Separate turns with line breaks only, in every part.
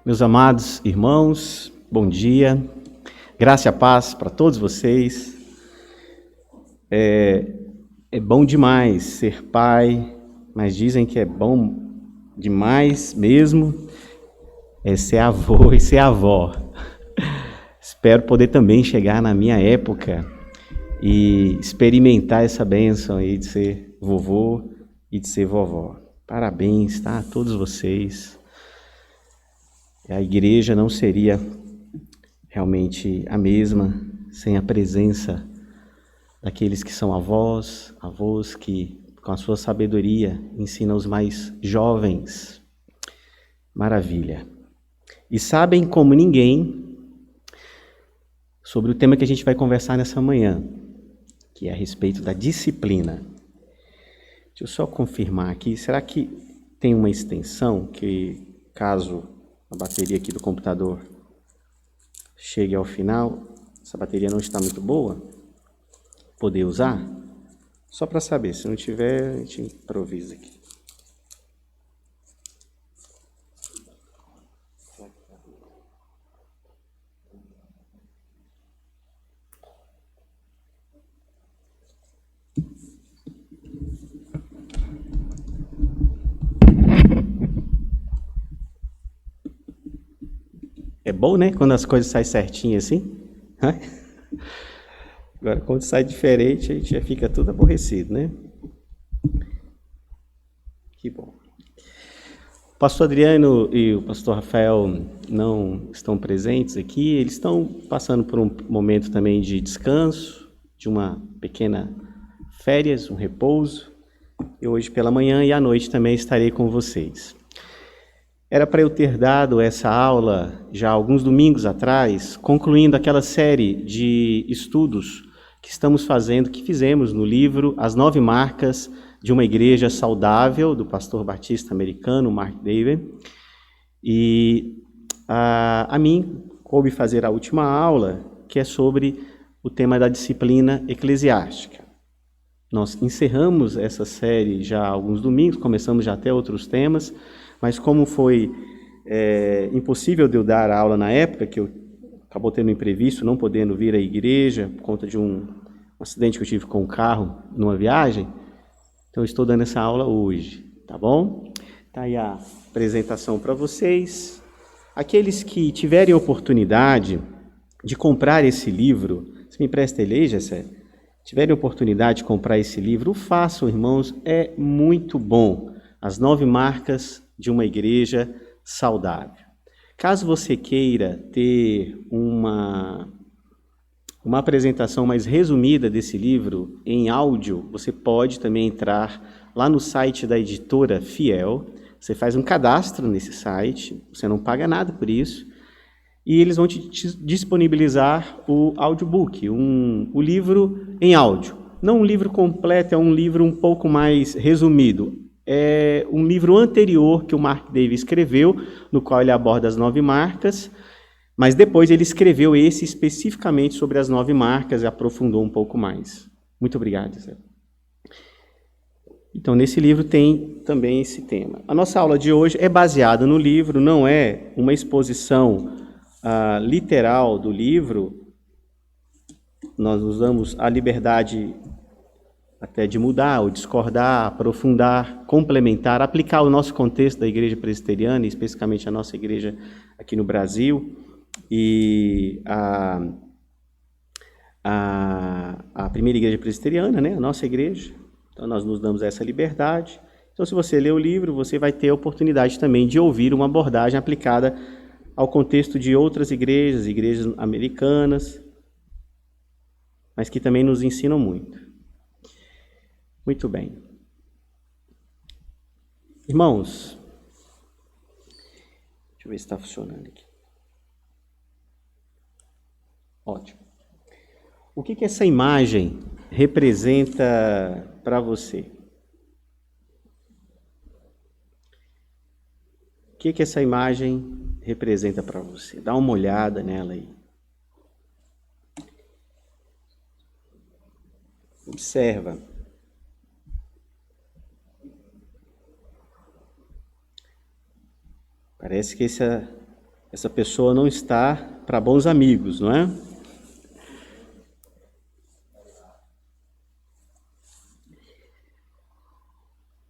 Meus amados irmãos, bom dia, graça e paz para todos vocês. É bom demais ser pai, mas dizem que é bom demais mesmo ser avô e ser avó. Espero poder também chegar na minha época e experimentar essa bênção aí de ser vovô e de ser vovó. Parabéns, tá? A todos vocês. A igreja não seria realmente a mesma sem a presença daqueles que são avós que com a sua sabedoria ensinam os mais jovens. Maravilha. E sabem como ninguém sobre o tema que a gente vai conversar nessa manhã, que é a respeito da disciplina. Deixa eu só confirmar aqui, será que tem uma extensão que, caso a bateria aqui do computador chegue ao final, essa bateria não está muito boa, poder usar? Só para saber, se não tiver, a gente improvisa aqui. É bom, né? Quando as coisas saem certinho assim. Agora, quando sai diferente, a gente já fica tudo aborrecido, né? Que bom. O pastor Adriano e o pastor Rafael não estão presentes aqui. Eles estão passando por um momento também de descanso, de uma pequena férias, um repouso. E hoje pela manhã e à noite também estarei com vocês. Era para eu ter dado essa aula já alguns domingos atrás, concluindo aquela série de estudos que estamos fazendo, que fizemos no livro As 9 Marcas de uma Igreja Saudável, do pastor batista americano Mark Dever. E a mim coube fazer a última aula, que é sobre o tema da disciplina eclesiástica. Nós encerramos essa série já há alguns domingos, começamos já até outros temas, mas como foi impossível de eu dar a aula na época, que eu acabou tendo um imprevisto, não podendo vir à igreja, por conta de um acidente que eu tive com o carro numa viagem, então eu estou dando essa aula hoje, tá bom? Tá aí a apresentação para vocês. Aqueles que tiverem oportunidade de comprar esse livro, você me empresta ele aí, Gessé? Tiverem oportunidade de comprar esse livro, façam, irmãos, é muito bom. As 9 Marcas de uma Igreja Saudável. Caso você queira ter uma apresentação mais resumida desse livro em áudio, você pode também entrar lá no site da editora Fiel. Você faz um cadastro nesse site, você não paga nada por isso, e eles vão te disponibilizar o audiobook, o livro em áudio. Não um livro completo, é um livro um pouco mais resumido. É um livro anterior que o Mark Davis escreveu, no qual ele aborda as 9 marcas, mas depois ele escreveu esse especificamente sobre as 9 marcas e aprofundou um pouco mais. Muito obrigado, Zé. Então, nesse livro tem também esse tema. A nossa aula de hoje é baseada no livro, não é uma exposição literal do livro. Nós usamos a liberdade até de mudar, ou discordar, aprofundar, complementar, aplicar o nosso contexto da igreja presbiteriana, especificamente a nossa igreja aqui no Brasil, e a primeira igreja presbiteriana, né, a nossa igreja. Então, nós nos damos essa liberdade. Então, se você ler o livro, você vai ter a oportunidade também de ouvir uma abordagem aplicada ao contexto de outras igrejas, igrejas americanas, mas que também nos ensinam muito. Muito bem. Irmãos, deixa eu ver se está funcionando aqui. Ótimo. O que essa imagem representa para você? O que essa imagem representa para você? Dá uma olhada nela aí. Observa. Parece que essa essa pessoa não está para bons amigos, não é?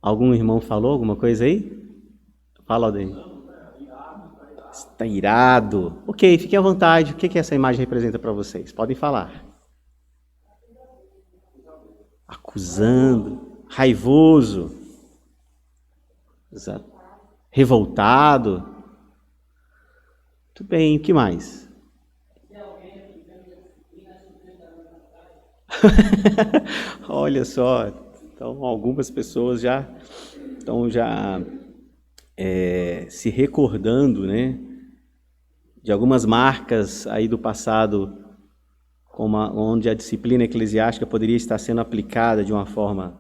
Algum irmão falou alguma coisa aí? Fala, Alden. Está irado. Ok, fiquem à vontade. O que essa imagem representa para vocês? Podem falar. Acusando, raivoso, exato. Revoltado. Muito bem, o que mais? Olha só, então algumas pessoas já estão se recordando, né, de algumas marcas aí do passado, onde a disciplina eclesiástica poderia estar sendo aplicada de uma forma,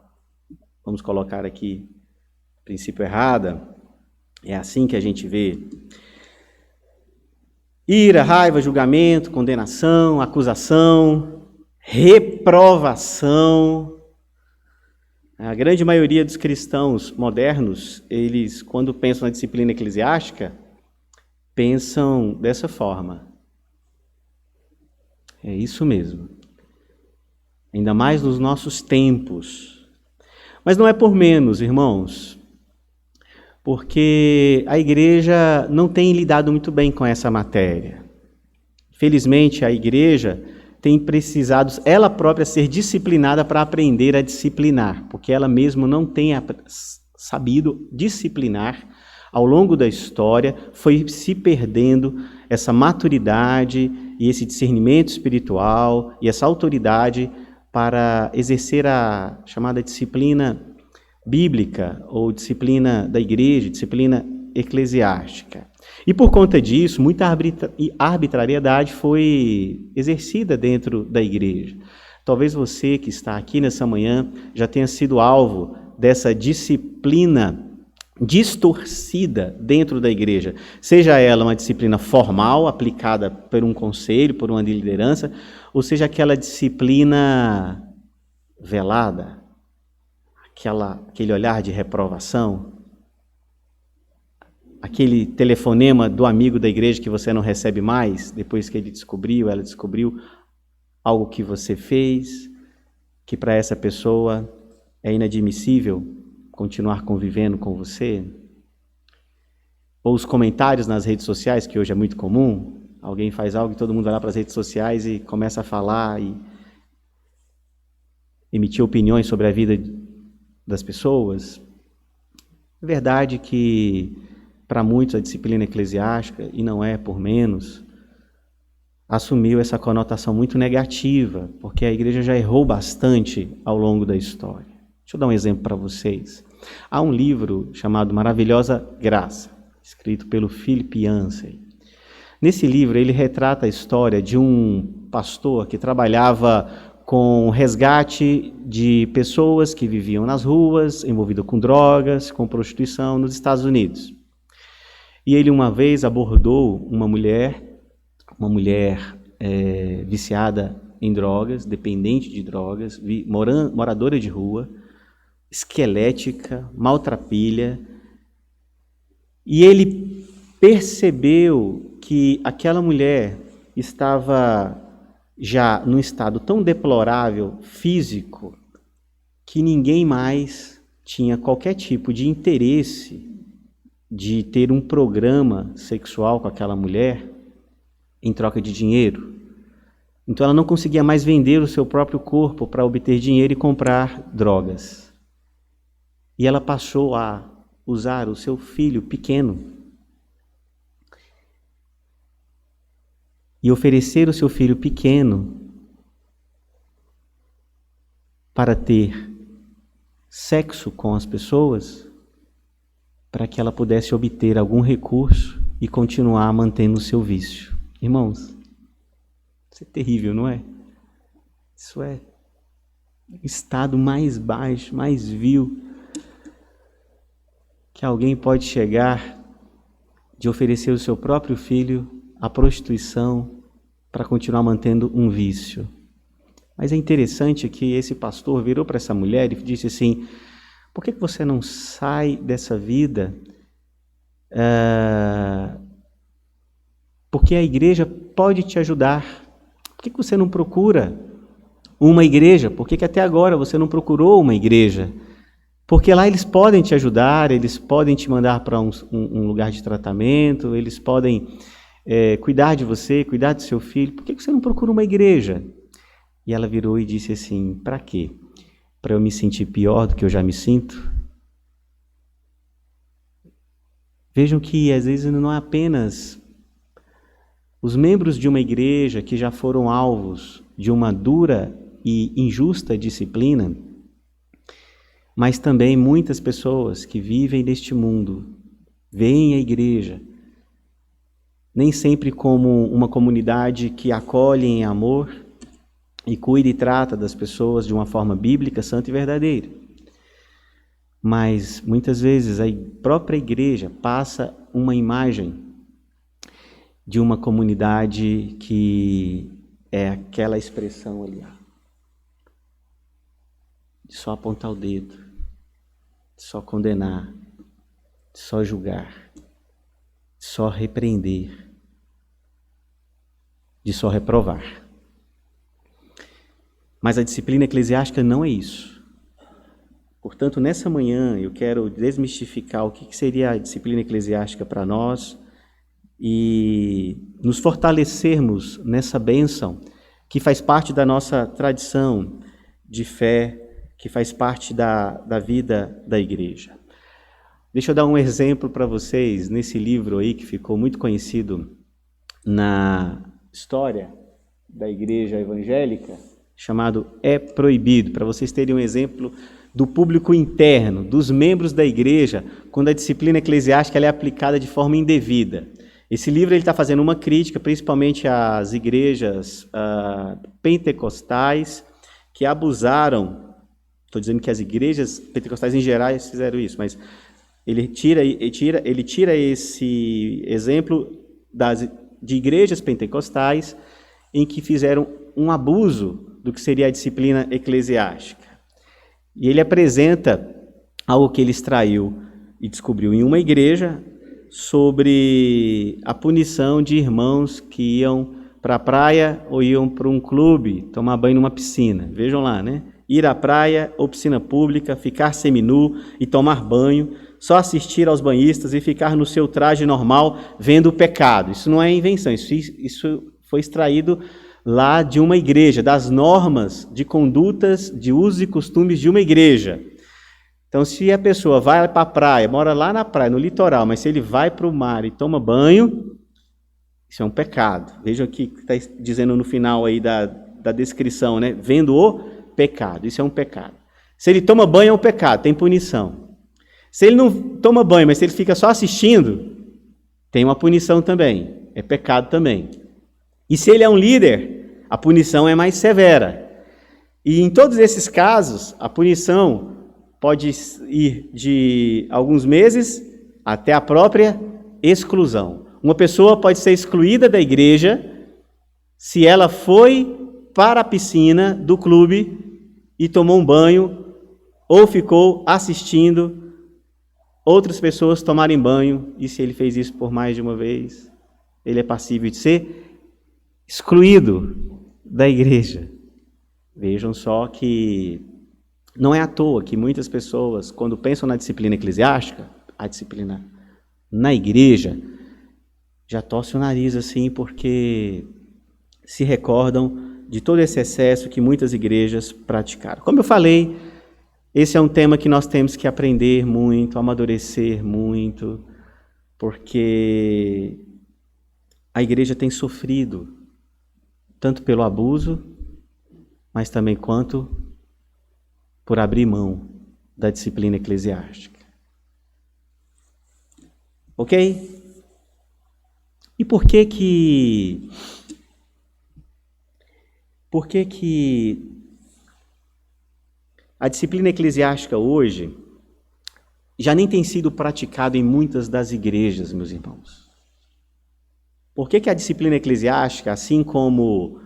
vamos colocar aqui, princípio errada. É assim que a gente vê. Ira, raiva, julgamento, condenação, acusação, reprovação. A grande maioria dos cristãos modernos, eles, quando pensam na disciplina eclesiástica, pensam dessa forma. É isso mesmo. Ainda mais nos nossos tempos. Mas não é por menos, irmãos, porque a igreja não tem lidado muito bem com essa matéria. Felizmente, a igreja tem precisado, ela própria, ser disciplinada para aprender a disciplinar, porque ela mesma não tem sabido disciplinar. Ao longo da história, foi se perdendo essa maturidade e esse discernimento espiritual e essa autoridade para exercer a chamada disciplina bíblica ou disciplina da igreja, disciplina eclesiástica. E por conta disso, muita arbitrariedade foi exercida dentro da igreja. Talvez você que está aqui nessa manhã já tenha sido alvo dessa disciplina distorcida dentro da igreja, seja ela uma disciplina formal, aplicada por um conselho, por uma liderança, ou seja aquela disciplina velada, aquele olhar de reprovação, aquele telefonema do amigo da igreja que você não recebe mais, depois que ele descobriu, ela descobriu algo que você fez, que para essa pessoa é inadmissível continuar convivendo com você. Ou os comentários nas redes sociais, que hoje é muito comum, alguém faz algo e todo mundo vai lá para as redes sociais e começa a falar e emitir opiniões sobre a vida das pessoas. É verdade que para muitos a disciplina eclesiástica, e não é por menos, assumiu essa conotação muito negativa, porque a igreja já errou bastante ao longo da história. Deixa eu dar um exemplo para vocês. Há um livro chamado Maravilhosa Graça, escrito pelo Philip Yancey. Nesse livro ele retrata a história de um pastor que trabalhava com resgate de pessoas que viviam nas ruas, envolvidas com drogas, com prostituição nos Estados Unidos. E ele uma vez abordou uma mulher viciada em drogas, dependente de drogas, moradora de rua, esquelética, maltrapilha, e ele percebeu que aquela mulher estava já num estado tão deplorável físico que ninguém mais tinha qualquer tipo de interesse de ter um programa sexual com aquela mulher em troca de dinheiro. Então ela não conseguia mais vender o seu próprio corpo para obter dinheiro e comprar drogas. E ela passou a usar o seu filho pequeno e oferecer o seu filho pequeno para ter sexo com as pessoas, para que ela pudesse obter algum recurso e continuar mantendo o seu vício. Irmãos, isso é terrível, não é? Isso é o estado mais baixo, mais vil que alguém pode chegar de oferecer o seu próprio filho à prostituição para continuar mantendo um vício. Mas é interessante que esse pastor virou para essa mulher e disse assim: por que você não sai dessa vida Porque a igreja pode te ajudar. Por que você não procura uma igreja? Por que até agora você não procurou uma igreja? Porque lá eles podem te ajudar, eles podem te mandar para um lugar de tratamento, eles podem cuidar de você, cuidar do seu filho. Por que você não procura uma igreja? E ela virou e disse assim, para quê? Para eu me sentir pior do que eu já me sinto? Vejam que às vezes não é apenas os membros de uma igreja que já foram alvos de uma dura e injusta disciplina, mas também muitas pessoas que vivem neste mundo, veem a igreja, nem sempre como uma comunidade que acolhe em amor e cuida e trata das pessoas de uma forma bíblica, santa e verdadeira. Mas muitas vezes a própria igreja passa uma imagem de uma comunidade que é aquela expressão ali, de só apontar o dedo, de só condenar, de só julgar, de só repreender, de só reprovar. Mas a disciplina eclesiástica não é isso. Portanto, nessa manhã eu quero desmistificar o que seria a disciplina eclesiástica para nós e nos fortalecermos nessa bênção que faz parte da nossa tradição de fé, que faz parte da vida da igreja. Deixa eu dar um exemplo para vocês nesse livro aí que ficou muito conhecido na história da igreja evangélica, chamado É Proibido, para vocês terem um exemplo do público interno, dos membros da igreja, quando a disciplina eclesiástica ela é aplicada de forma indevida. Esse livro está fazendo uma crítica, principalmente às igrejas pentecostais, que abusaram, estou dizendo que as igrejas pentecostais em geral fizeram isso, mas ele tira esse exemplo de igrejas pentecostais em que fizeram um abuso do que seria a disciplina eclesiástica. E ele apresenta algo que ele extraiu e descobriu em uma igreja sobre a punição de irmãos que iam para a praia ou iam para um clube tomar banho numa piscina. Vejam lá, né? Ir à praia ou piscina pública, ficar seminu e tomar banho, só assistir aos banhistas e ficar no seu traje normal vendo o pecado. Isso não é invenção, isso foi extraído lá de uma igreja, das normas de condutas, de usos e costumes de uma igreja. Então, se a pessoa vai para a praia, mora lá na praia, no litoral, mas se ele vai para o mar e toma banho, isso é um pecado. Vejam aqui que está dizendo no final aí da descrição, né? Vendo o pecado, isso é um pecado. Se ele toma banho, é um pecado, tem punição. Se ele não toma banho, mas se ele fica só assistindo, tem uma punição também, é pecado também. E se ele é um líder, a punição é mais severa. E em todos esses casos, a punição pode ir de alguns meses até a própria exclusão. Uma pessoa pode ser excluída da igreja se ela foi para a piscina do clube e tomou um banho ou ficou assistindo outras pessoas tomarem banho, e se ele fez isso por mais de uma vez, ele é passível de ser excluído da igreja. Vejam só que não é à toa que muitas pessoas, quando pensam na disciplina eclesiástica, a disciplina na igreja, já torcem o nariz assim, porque se recordam de todo esse excesso que muitas igrejas praticaram. Como eu falei, esse é um tema que nós temos que aprender muito, amadurecer muito, porque a igreja tem sofrido tanto pelo abuso, mas também quanto por abrir mão da disciplina eclesiástica. Ok? E por que a disciplina eclesiástica hoje já nem tem sido praticada em muitas das igrejas, meus irmãos? Por que a disciplina eclesiástica, assim como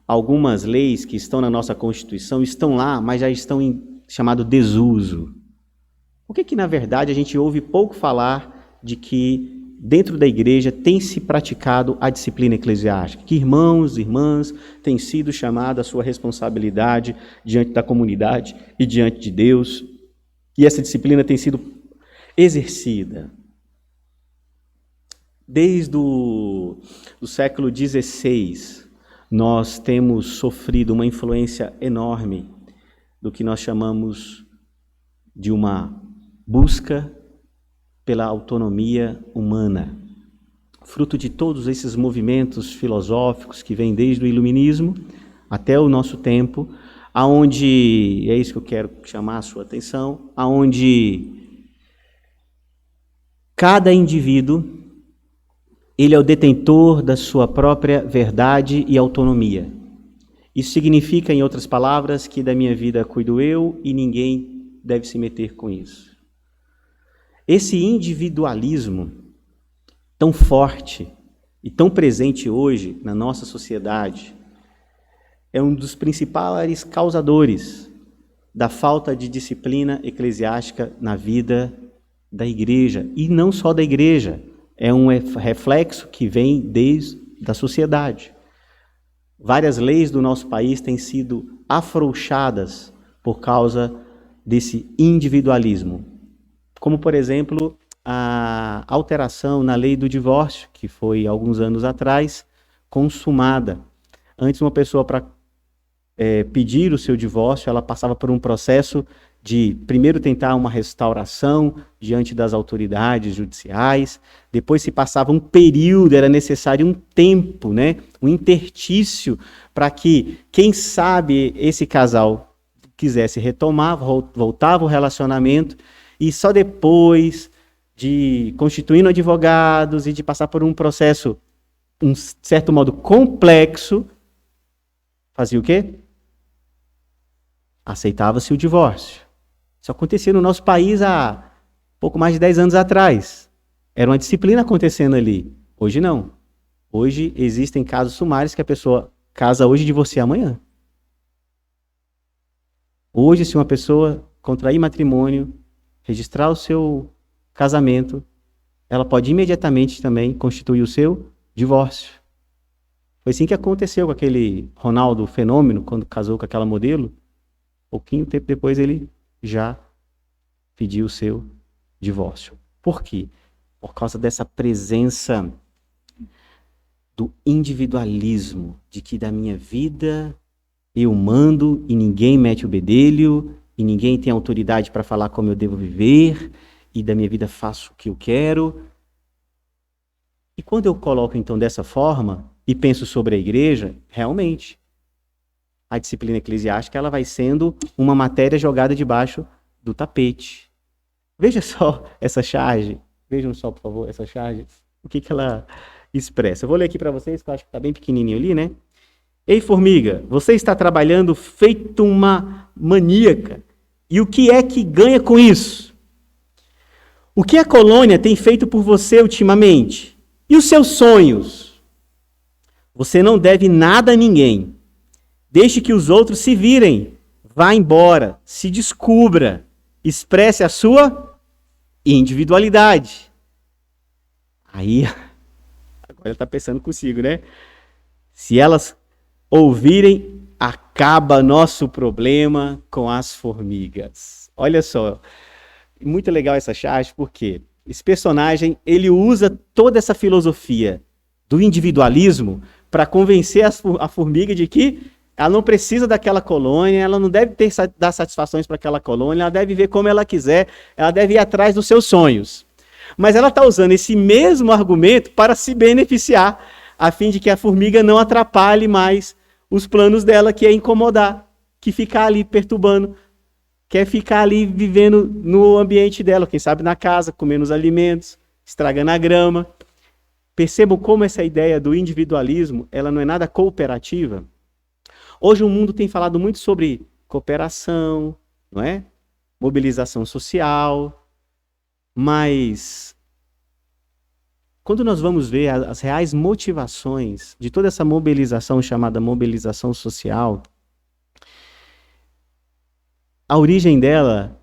algumas leis que estão na nossa Constituição, estão lá, mas já estão em chamado desuso? Por que na verdade a gente ouve pouco falar de que dentro da igreja tem se praticado a disciplina eclesiástica, que irmãos e irmãs têm sido chamados à sua responsabilidade diante da comunidade e diante de Deus, e essa disciplina tem sido exercida. Desde o século XVI, nós temos sofrido uma influência enorme do que nós chamamos de uma busca pela autonomia humana, fruto de todos esses movimentos filosóficos que vêm desde o Iluminismo até o nosso tempo, aonde, é isso que eu quero chamar a sua atenção, aonde cada indivíduo, ele é o detentor da sua própria verdade e autonomia. Isso significa, em outras palavras, que da minha vida cuido eu e ninguém deve se meter com isso. Esse individualismo tão forte e tão presente hoje na nossa sociedade é um dos principais causadores da falta de disciplina eclesiástica na vida da igreja. E não só da igreja, é um reflexo que vem desde a sociedade. Várias leis do nosso país têm sido afrouxadas por causa desse individualismo. Como, por exemplo, a alteração na lei do divórcio, que foi, alguns anos atrás, consumada. Antes, uma pessoa, para pedir o seu divórcio, ela passava por um processo de, primeiro, tentar uma restauração diante das autoridades judiciais, depois se passava um período, era necessário um tempo, né? Um interstício, para que, quem sabe, esse casal quisesse retomar, voltava o relacionamento, e só depois de constituindo advogados e de passar por um processo, um certo modo complexo, fazia o quê? Aceitava-se o divórcio. Isso acontecia no nosso país há pouco mais de 10 anos atrás. Era uma disciplina acontecendo ali. Hoje não. Hoje existem casos sumários que a pessoa casa hoje e divorcia amanhã. Hoje, se uma pessoa contrair matrimônio, registrar o seu casamento, ela pode imediatamente também constituir o seu divórcio. Foi assim que aconteceu com aquele Ronaldo Fenômeno, quando casou com aquela modelo. Pouquinho tempo depois ele já pediu o seu divórcio. Por quê? Por causa dessa presença do individualismo, de que da minha vida eu mando e ninguém mete o bedelho, e ninguém tem autoridade para falar como eu devo viver, e da minha vida faço o que eu quero. E quando eu coloco então dessa forma, e penso sobre a igreja, realmente, a disciplina eclesiástica ela vai sendo uma matéria jogada debaixo do tapete. Veja só essa charge, vejam só, por favor, essa charge, o que ela expressa. Eu vou ler aqui para vocês, que eu acho que está bem pequenininho ali, né? Ei, formiga, você está trabalhando feito uma maníaca. E o que é que ganha com isso? O que a colônia tem feito por você ultimamente? E os seus sonhos? Você não deve nada a ninguém. Deixe que os outros se virem. Vá embora, se descubra, expresse a sua individualidade. Aí, agora ele está pensando consigo, né? Se elas ouvirem, acaba nosso problema com as formigas. Olha só, muito legal essa charge, porque esse personagem, ele usa toda essa filosofia do individualismo para convencer a formiga de que ela não precisa daquela colônia, ela não deve dar satisfações para aquela colônia, ela deve viver como ela quiser, ela deve ir atrás dos seus sonhos. Mas ela está usando esse mesmo argumento para se beneficiar, a fim de que a formiga não atrapalhe mais os planos dela, que é incomodar, que ficar ali perturbando, quer ficar ali vivendo no ambiente dela, quem sabe na casa, comendo os alimentos, estragando a grama. Percebam como essa ideia do individualismo, ela não é nada cooperativa. Hoje o mundo tem falado muito sobre cooperação, não é? Mobilização social, mas quando nós vamos ver as reais motivações de toda essa mobilização chamada mobilização social, a origem dela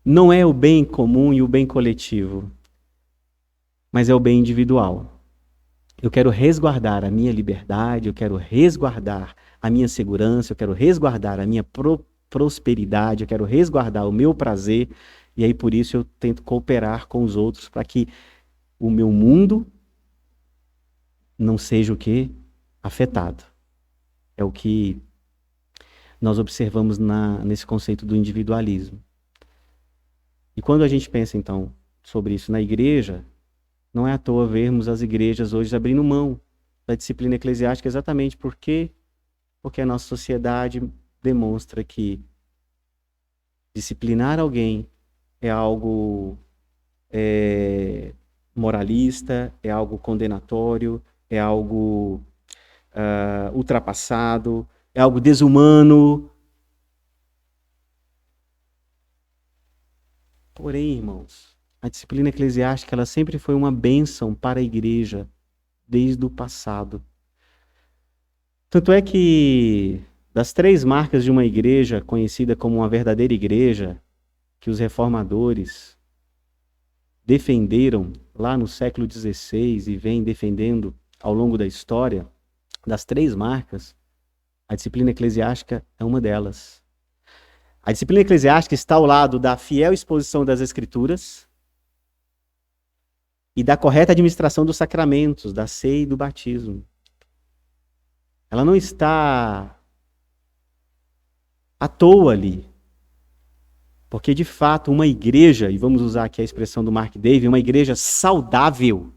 não é o bem comum e o bem coletivo, mas é o bem individual. Eu quero resguardar a minha liberdade, eu quero resguardar a minha segurança, eu quero resguardar a minha prosperidade, eu quero resguardar o meu prazer, e aí por isso eu tento cooperar com os outros para que o meu mundo não seja o quê? Afetado. É o que nós observamos nesse conceito do individualismo. E quando a gente pensa, então, sobre isso na igreja, não é à toa vermos as igrejas hoje abrindo mão da disciplina eclesiástica exatamente porque a nossa sociedade demonstra que disciplinar alguém é algo moralista, é algo condenatório, é algo ultrapassado, é algo desumano. Porém, irmãos, a disciplina eclesiástica ela sempre foi uma bênção para a igreja desde o passado. Tanto é que das 3 marcas de uma igreja conhecida como uma verdadeira igreja, que os reformadores defenderam lá no século XVI e vêm defendendo ao longo da história, das 3 marcas, a disciplina eclesiástica é uma delas. A disciplina eclesiástica está ao lado da fiel exposição das Escrituras e da correta administração dos sacramentos, da ceia e do batismo. Ela não está à toa ali. Porque, de fato, uma igreja, e vamos usar aqui a expressão do Mark Davey, uma igreja saudável,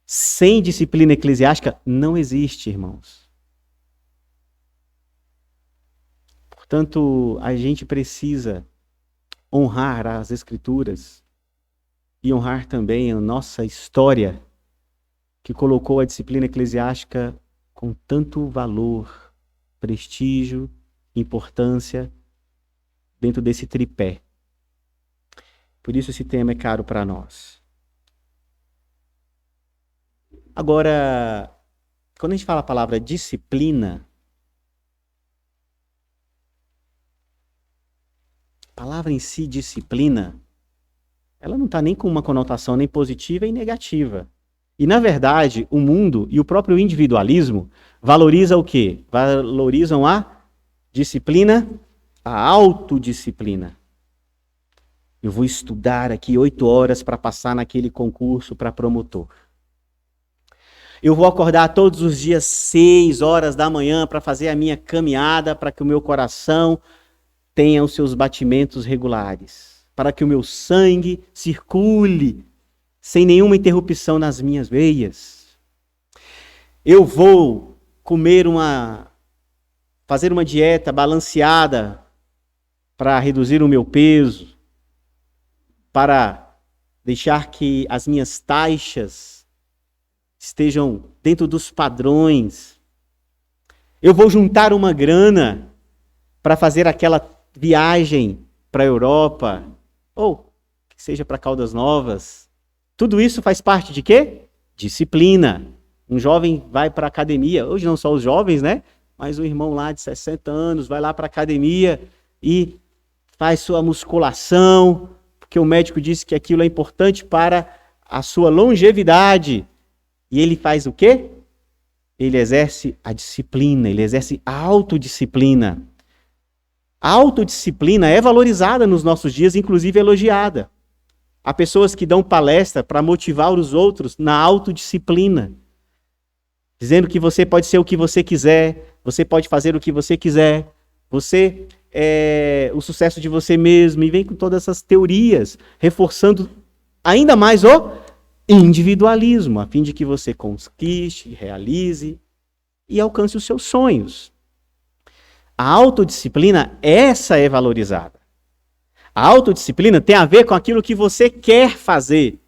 sem disciplina eclesiástica, não existe, irmãos. Portanto, a gente precisa honrar as Escrituras e honrar também a nossa história, que colocou a disciplina eclesiástica com tanto valor, prestígio, importância, dentro desse tripé. Por isso esse tema é caro para nós. Agora, quando a gente fala a palavra disciplina, a palavra em si, disciplina, ela não está nem com uma conotação nem positiva nem negativa. E, na verdade, o mundo e o próprio individualismo valorizam o quê? Valorizam a disciplina, a autodisciplina. Eu vou estudar aqui 8 horas para passar naquele concurso para promotor. Eu vou acordar todos os dias 6 horas da manhã para fazer a minha caminhada, para que o meu coração tenha os seus batimentos regulares, para que o meu sangue circule sem nenhuma interrupção nas minhas veias. Eu vou fazer uma dieta balanceada para reduzir o meu peso, para deixar que as minhas taxas estejam dentro dos padrões. Eu vou juntar uma grana para fazer aquela viagem para a Europa, ou que seja para Caldas Novas. Tudo isso faz parte de quê? Disciplina. Um jovem vai para a academia, hoje não só os jovens, né? Mas um irmão lá de 60 anos vai lá para a academia e faz sua musculação, porque o médico disse que aquilo é importante para a sua longevidade. E ele faz o quê? Ele exerce a disciplina, ele exerce a autodisciplina. A autodisciplina é valorizada nos nossos dias, inclusive elogiada. Há pessoas que dão palestra para motivar os outros na autodisciplina, dizendo que você pode ser o que você quiser, você pode fazer o que você quiser, você é o sucesso de você mesmo, e vem com todas essas teorias, reforçando ainda mais o individualismo, a fim de que você conquiste, realize e alcance os seus sonhos. A autodisciplina, essa é valorizada. A autodisciplina tem a ver com aquilo que você quer fazer,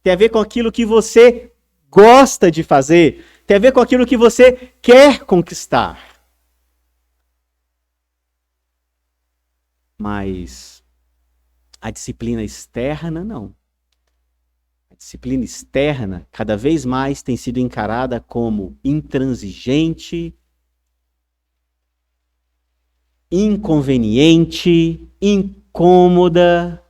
tem a ver com aquilo que você gosta de fazer, tem a ver com aquilo que você quer conquistar. Mas a disciplina externa, não. A disciplina externa, cada vez mais, tem sido encarada como intransigente, inconveniente, incômoda,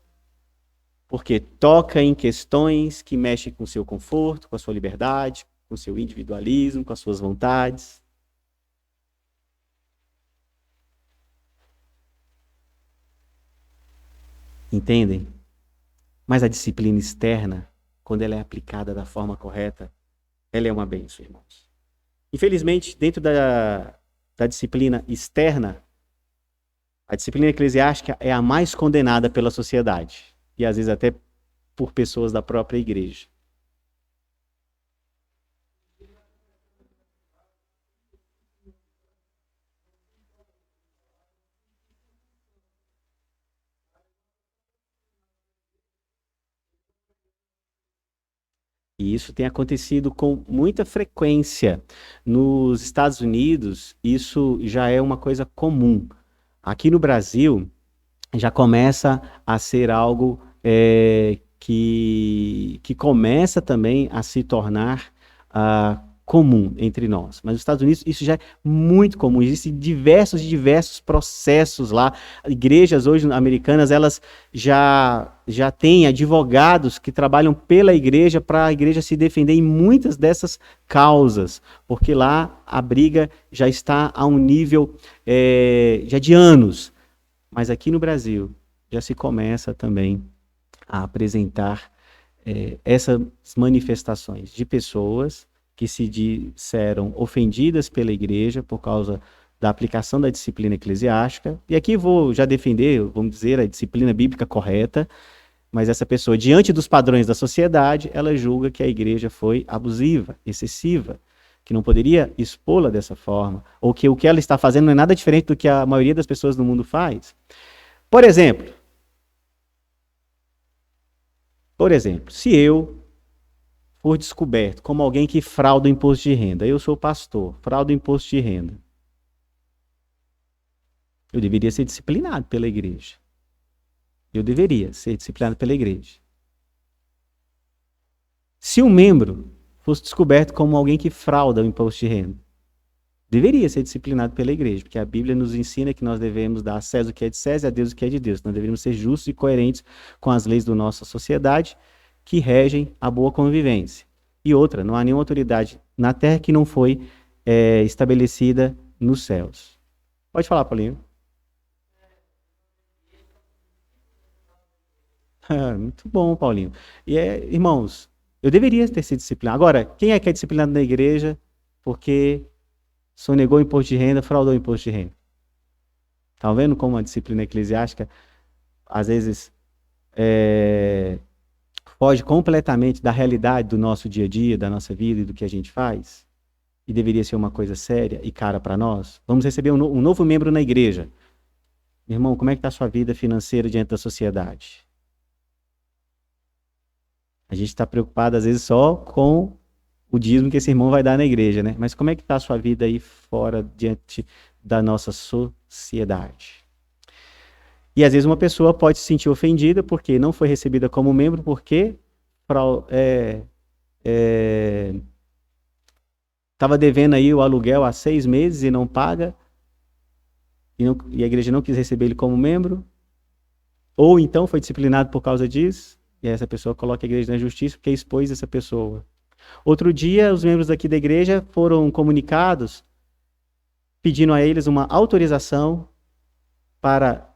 porque toca em questões que mexem com o seu conforto, com a sua liberdade, com o seu individualismo, com as suas vontades. Entendem? Mas a disciplina externa, quando ela é aplicada da forma correta, ela é uma bênção, irmãos. Infelizmente, dentro da disciplina externa, a disciplina eclesiástica é a mais condenada pela sociedade. E às vezes até por pessoas da própria igreja. E isso tem acontecido com muita frequência. Nos Estados Unidos, isso já é uma coisa comum. Aqui no Brasil, já começa a ser algo que começa também a se tornar comum entre nós. Mas nos Estados Unidos isso já é muito comum. Existem diversos processos lá. Igrejas hoje americanas, elas já têm advogados que trabalham pela igreja para a igreja se defender em muitas dessas causas, porque lá a briga já está a um nível já de anos. Mas aqui no Brasil já se começa também a apresentar essas manifestações de pessoas que se disseram ofendidas pela igreja por causa da aplicação da disciplina eclesiástica. E aqui vou já defender, vamos dizer, a disciplina bíblica correta, mas essa pessoa, diante dos padrões da sociedade, ela julga que a igreja foi abusiva, excessiva, que não poderia expô-la dessa forma, ou que o que ela está fazendo não é nada diferente do que a maioria das pessoas no mundo faz. Por exemplo, se eu for descoberto como alguém que frauda o imposto de renda, eu sou pastor, fraudo o imposto de renda, eu deveria ser disciplinado pela igreja. Eu deveria ser disciplinado pela igreja. Se um membro fosse descoberto como alguém que frauda o imposto de renda, deveria ser disciplinado pela igreja, porque a Bíblia nos ensina que nós devemos dar a César o que é de César e a Deus o que é de Deus. Nós deveríamos ser justos e coerentes com as leis da nossa sociedade que regem a boa convivência. E outra, não há nenhuma autoridade na terra que não foi estabelecida nos céus. Pode falar, Paulinho. Muito bom, Paulinho. E irmãos, eu deveria ter sido disciplinado. Agora, quem é que é disciplinado na igreja porque sonegou o imposto de renda, fraudou o imposto de renda? Estão vendo como a disciplina eclesiástica, às vezes, foge completamente da realidade do nosso dia a dia, da nossa vida e do que a gente faz? E deveria ser uma coisa séria e cara para nós? Vamos receber um novo membro na igreja. Irmão, como é que está a sua vida financeira diante da sociedade? A gente está preocupado, às vezes, só com o dízimo que esse irmão vai dar na igreja, né? Mas como é que está a sua vida aí fora, diante da nossa sociedade? E às vezes uma pessoa pode se sentir ofendida porque não foi recebida como membro, porque estava devendo aí o aluguel há 6 meses e não paga, e a igreja não quis receber ele como membro, ou então foi disciplinado por causa disso, e essa pessoa coloca a igreja na justiça porque expôs essa pessoa. Outro dia, os membros aqui da igreja foram comunicados pedindo a eles uma autorização para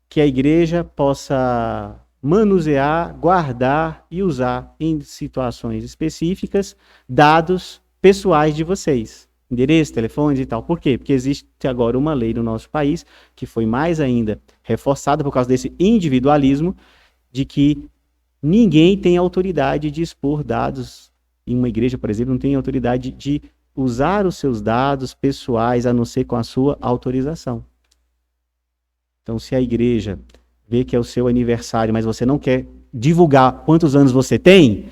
que a igreja possa manusear, guardar e usar em situações específicas dados pessoais de vocês. Endereço, telefones e tal. Por quê? Porque existe agora uma lei no nosso país que foi mais ainda reforçada por causa desse individualismo de que ninguém tem autoridade de expor dados em uma igreja, por exemplo, não tem autoridade de usar os seus dados pessoais a não ser com a sua autorização. Então, se a igreja vê que é o seu aniversário, mas você não quer divulgar quantos anos você tem,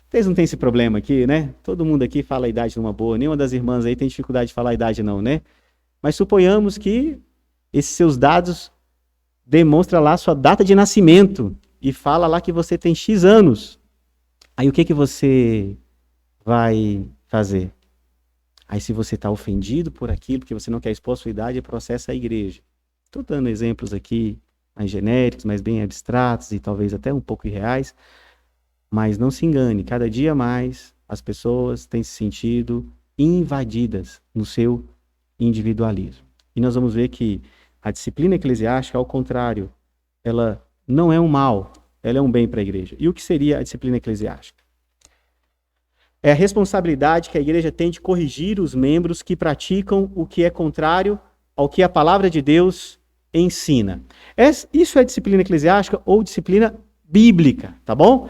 vocês não têm esse problema aqui, né? Todo mundo aqui fala a idade numa boa, nenhuma das irmãs aí tem dificuldade de falar a idade não, né? Mas suponhamos que esses seus dados demonstram lá a sua data de nascimento e fala lá que você tem X anos. Aí o que você vai fazer? Aí se você está ofendido por aquilo, porque você não quer expor a sua idade, processa a igreja. Estou dando exemplos aqui mais genéricos, mais bem abstratos e talvez até um pouco irreais. Mas não se engane, cada dia mais as pessoas têm se sentido invadidas no seu individualismo. E nós vamos ver que a disciplina eclesiástica, ao contrário, ela não é um mal, ela é um bem para a igreja. E o que seria a disciplina eclesiástica? É a responsabilidade que a igreja tem de corrigir os membros que praticam o que é contrário ao que a palavra de Deus ensina. Isso é disciplina eclesiástica ou disciplina bíblica, tá bom?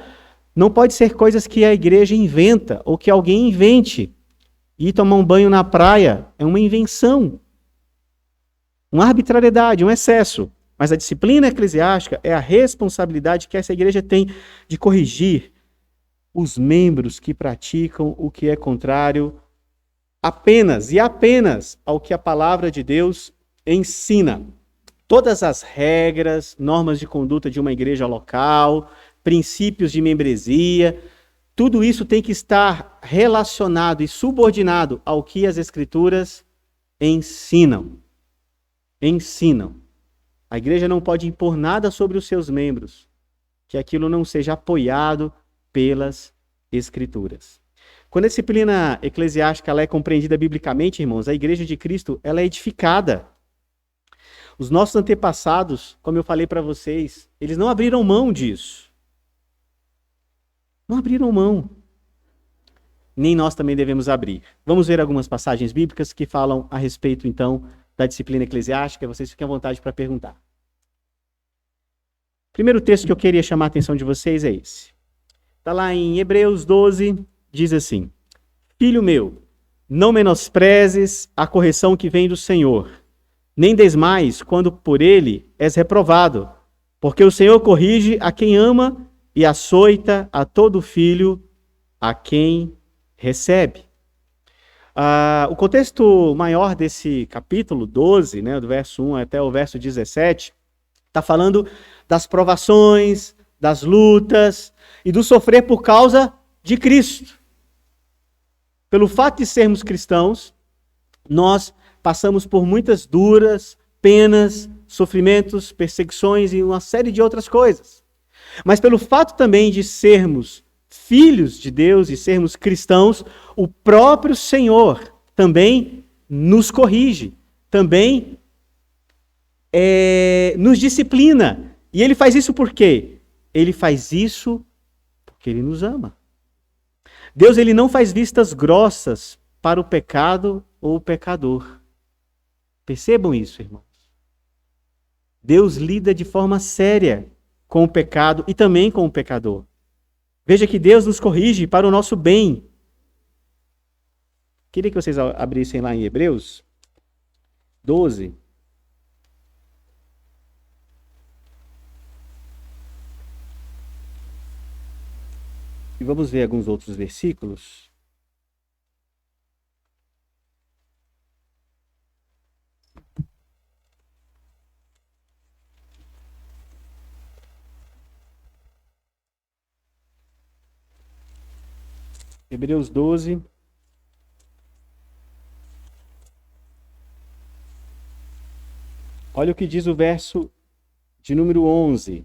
Não pode ser coisas que a igreja inventa ou que alguém invente. Ir tomar um banho na praia é uma invenção, uma arbitrariedade, um excesso. Mas a disciplina eclesiástica é a responsabilidade que essa igreja tem de corrigir os membros que praticam o que é contrário apenas e apenas ao que a palavra de Deus ensina. Todas as regras, normas de conduta de uma igreja local, princípios de membresia, tudo isso tem que estar relacionado e subordinado ao que as Escrituras ensinam. A igreja não pode impor nada sobre os seus membros, que aquilo não seja apoiado pelas Escrituras. Quando a disciplina eclesiástica ela é compreendida biblicamente, irmãos, a igreja de Cristo ela é edificada. Os nossos antepassados, como eu falei para vocês, eles não abriram mão disso. Não abriram mão. Nem nós também devemos abrir. Vamos ver algumas passagens bíblicas que falam a respeito, então, da disciplina eclesiástica. Vocês fiquem à vontade para perguntar. O primeiro texto que eu queria chamar a atenção de vocês é esse. Está lá em Hebreus 12, diz assim: Filho meu, não menosprezes a correção que vem do Senhor, nem desmais quando por ele és reprovado, porque o Senhor corrige a quem ama e açoita a todo filho a quem recebe. O contexto maior desse capítulo 12, né, do verso 1 até o verso 17, está falando das provações, das lutas e do sofrer por causa de Cristo. Pelo fato de sermos cristãos, nós passamos por muitas duras penas, sofrimentos, perseguições e uma série de outras coisas. Mas pelo fato também de sermos filhos de Deus e sermos cristãos, o próprio Senhor também nos corrige, também nos disciplina. E ele faz isso por quê? Ele faz isso porque ele nos ama. Deus ele não faz vistas grossas para o pecado ou o pecador. Percebam isso, irmãos. Deus lida de forma séria com o pecado e também com o pecador. Veja que Deus nos corrige para o nosso bem. Queria que vocês abrissem lá em Hebreus 12. E vamos ver alguns outros versículos. Hebreus 12. Olha o que diz o verso de número 11.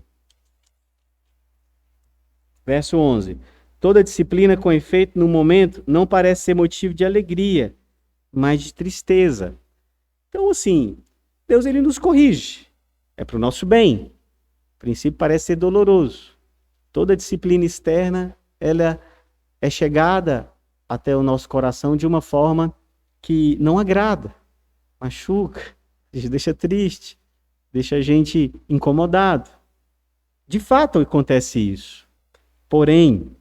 Verso 11. Toda disciplina com efeito no momento não parece ser motivo de alegria, mas de tristeza. Então, assim, Deus ele nos corrige. É para o nosso bem. O princípio parece ser doloroso. Toda disciplina externa, ela é chegada até o nosso coração de uma forma que não agrada, machuca, deixa triste, deixa a gente incomodado. De fato acontece isso. Porém,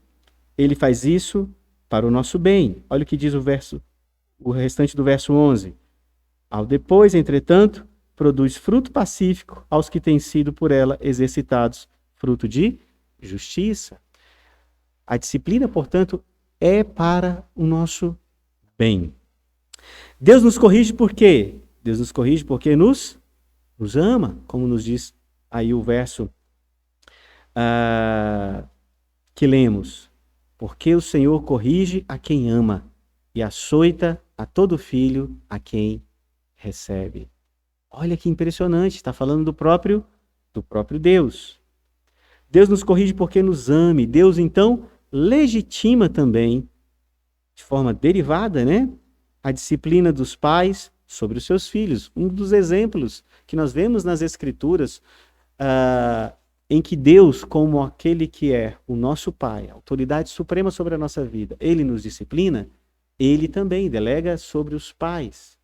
ele faz isso para o nosso bem. Olha o que diz o restante do verso 11. Ao depois, entretanto, produz fruto pacífico aos que têm sido por ela exercitados, fruto de justiça. A disciplina, portanto, é para o nosso bem. Deus nos corrige por quê? Deus nos corrige porque nos ama, como nos diz aí o verso que lemos. Porque o Senhor corrige a quem ama e açoita a todo filho a quem recebe. Olha que impressionante, está falando do próprio do próprio Deus. Deus nos corrige porque nos ame. Deus, então, legitima também, de forma derivada, né, a disciplina dos pais sobre os seus filhos. Um dos exemplos que nós vemos nas Escrituras, em que Deus, como aquele que é o nosso Pai, a autoridade suprema sobre a nossa vida, Ele nos disciplina, Ele também delega sobre os pais.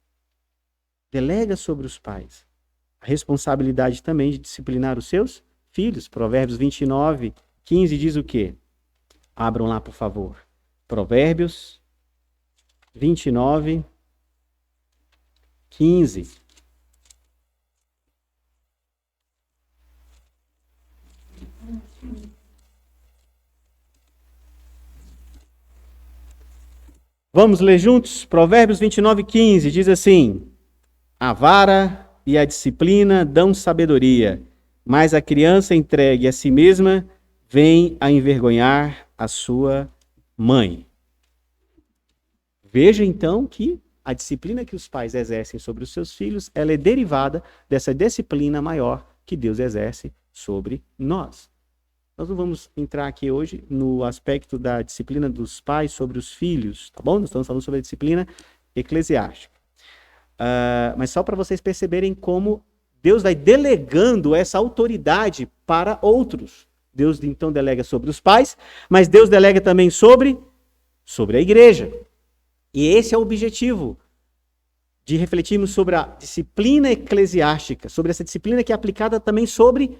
Delega sobre os pais a responsabilidade também de disciplinar os seus filhos. Provérbios 29, 15 diz o quê? Abram lá, por favor. Provérbios 29, 15. Vamos ler juntos? Provérbios 29, 15 diz assim: a vara e a disciplina dão sabedoria, mas a criança entregue a si mesma vem a envergonhar a sua mãe. Veja então que a disciplina que os pais exercem sobre os seus filhos, ela é derivada dessa disciplina maior que Deus exerce sobre nós. Nós não vamos entrar aqui hoje no aspecto da disciplina dos pais sobre os filhos, tá bom? Nós estamos falando sobre a disciplina eclesiástica. Mas só para vocês perceberem como Deus vai delegando essa autoridade para outros. Deus então delega sobre os pais, mas Deus delega também sobre a igreja. E esse é o objetivo de refletirmos sobre a disciplina eclesiástica, sobre essa disciplina que é aplicada também sobre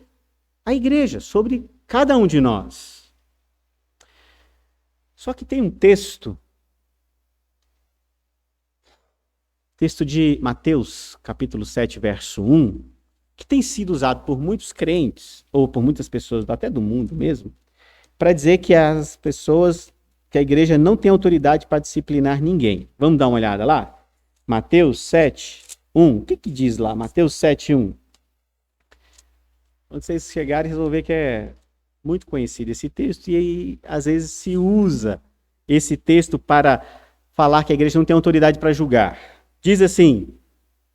a igreja, sobre cada um de nós. Só que tem um texto de Mateus, capítulo 7, verso 1, que tem sido usado por muitos crentes, ou por muitas pessoas até do mundo mesmo, para dizer que que a igreja não tem autoridade para disciplinar ninguém. Vamos dar uma olhada lá? Mateus 7, 1. O que diz lá? Mateus 7, 1. Quando vocês chegarem, vocês vão ver que é muito conhecido esse texto e aí, às vezes se usa esse texto para falar que a igreja não tem autoridade para julgar. Diz assim: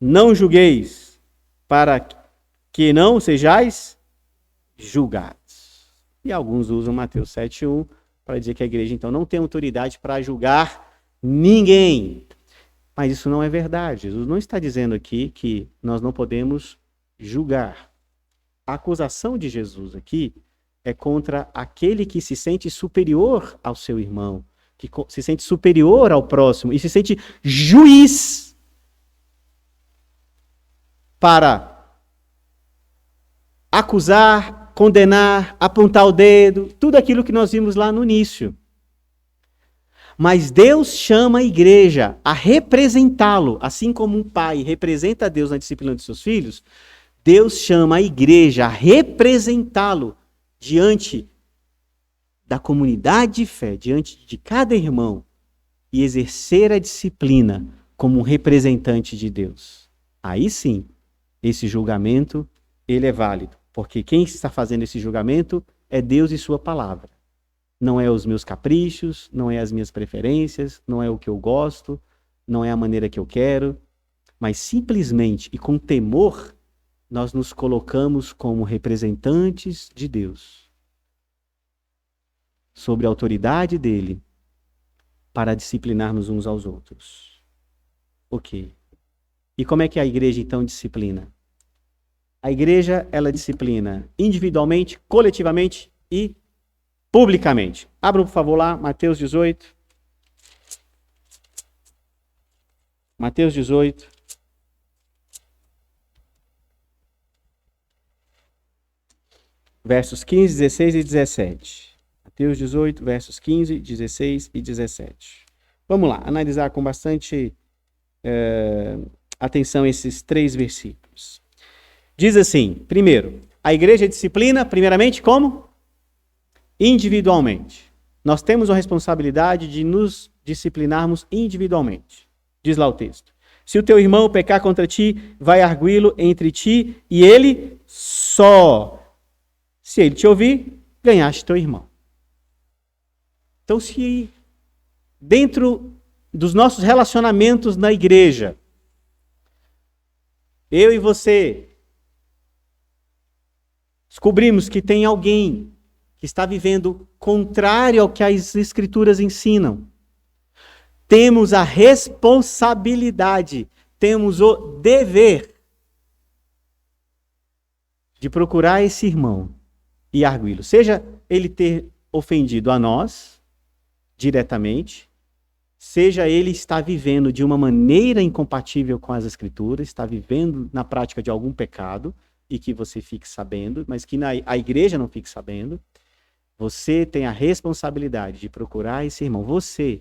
não julgueis para que não sejais julgados. E alguns usam Mateus 7:1 para dizer que a igreja então não tem autoridade para julgar ninguém. Mas isso não é verdade. Jesus não está dizendo aqui que nós não podemos julgar. A acusação de Jesus aqui é contra aquele que se sente superior ao seu irmão, que se sente superior ao próximo e se sente juiz para acusar, condenar, apontar o dedo, tudo aquilo que nós vimos lá no início. Mas Deus chama a igreja a representá-lo, assim como um pai representa a Deus na disciplina de seus filhos, Deus chama a igreja a representá-lo diante da comunidade de fé, diante de cada irmão, e exercer a disciplina como um representante de Deus. Aí sim, esse julgamento, ele é válido, porque quem está fazendo esse julgamento é Deus e sua palavra. Não é os meus caprichos, não é as minhas preferências, não é o que eu gosto, não é a maneira que eu quero, mas simplesmente e com temor, nós nos colocamos como representantes de Deus, sobre a autoridade dele, para disciplinarmos uns aos outros. Ok. E como é que a igreja então disciplina? A igreja, ela disciplina individualmente, coletivamente e publicamente. Abra, por favor, lá, Mateus 18. Mateus 18. Versos 15, 16 e 17. Mateus 18, versos 15, 16 e 17. Vamos lá, analisar com bastante atenção esses 3 versículos. Diz assim, primeiro, a igreja disciplina, primeiramente, como? Individualmente. Nós temos a responsabilidade de nos disciplinarmos individualmente. Diz lá o texto. Se o teu irmão pecar contra ti, vai arguí-lo entre ti e ele só. Se ele te ouvir, ganhaste teu irmão. Então, se dentro dos nossos relacionamentos na igreja, eu e você descobrimos que tem alguém que está vivendo contrário ao que as Escrituras ensinam, temos a responsabilidade, temos o dever de procurar esse irmão e arguí-lo. Seja ele ter ofendido a nós diretamente, seja ele estar vivendo de uma maneira incompatível com as Escrituras, está vivendo na prática de algum pecado, e que você fique sabendo, mas que a igreja não fique sabendo, você tem a responsabilidade de procurar esse irmão. Você.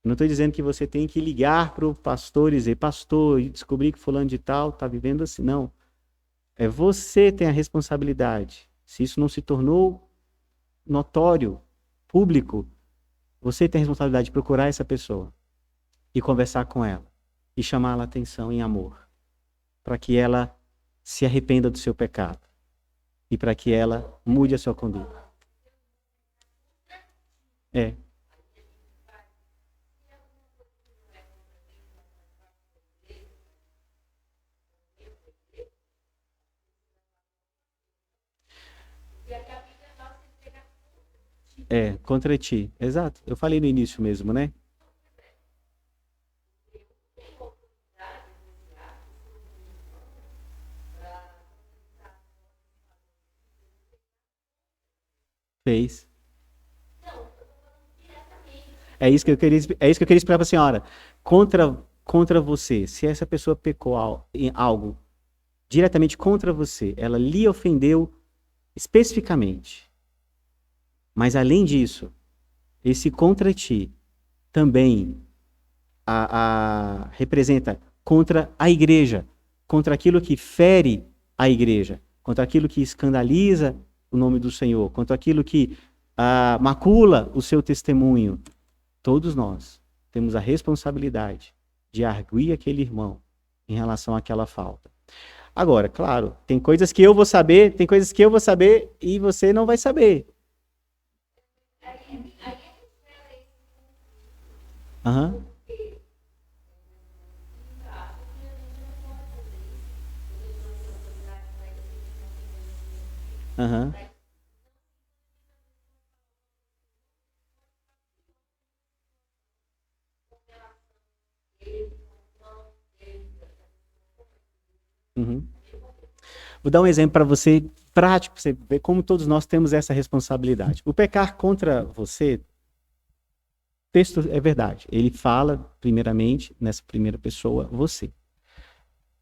Não estou dizendo que você tem que ligar para o pastor e dizer, pastor, e descobrir que fulano de tal está vivendo assim. Não. É você que tem a responsabilidade. Se isso não se tornou notório, público, você tem a responsabilidade de procurar essa pessoa e conversar com ela e chamá-la a atenção em amor, para que ela se arrependa do seu pecado e para que ela mude a sua conduta. Contra ti. Exato. Eu falei no início mesmo, né? Fez. É isso que eu queria explicar para a senhora. Contra você, se essa pessoa pecou em algo diretamente contra você, ela lhe ofendeu especificamente. Mas além disso, esse contra ti também representa contra a igreja, contra aquilo que fere a igreja, contra aquilo que escandaliza o nome do Senhor, contra aquilo que macula o seu testemunho. Todos nós temos a responsabilidade de arguir aquele irmão em relação àquela falta. Agora, claro, tem coisas que eu vou saber, e você não vai saber. Aham. Aham. Uhum. Vou dar um exemplo para você, prático, para você ver como todos nós temos essa responsabilidade. O pecar contra você, o texto é verdade. Ele fala, primeiramente, nessa primeira pessoa, você.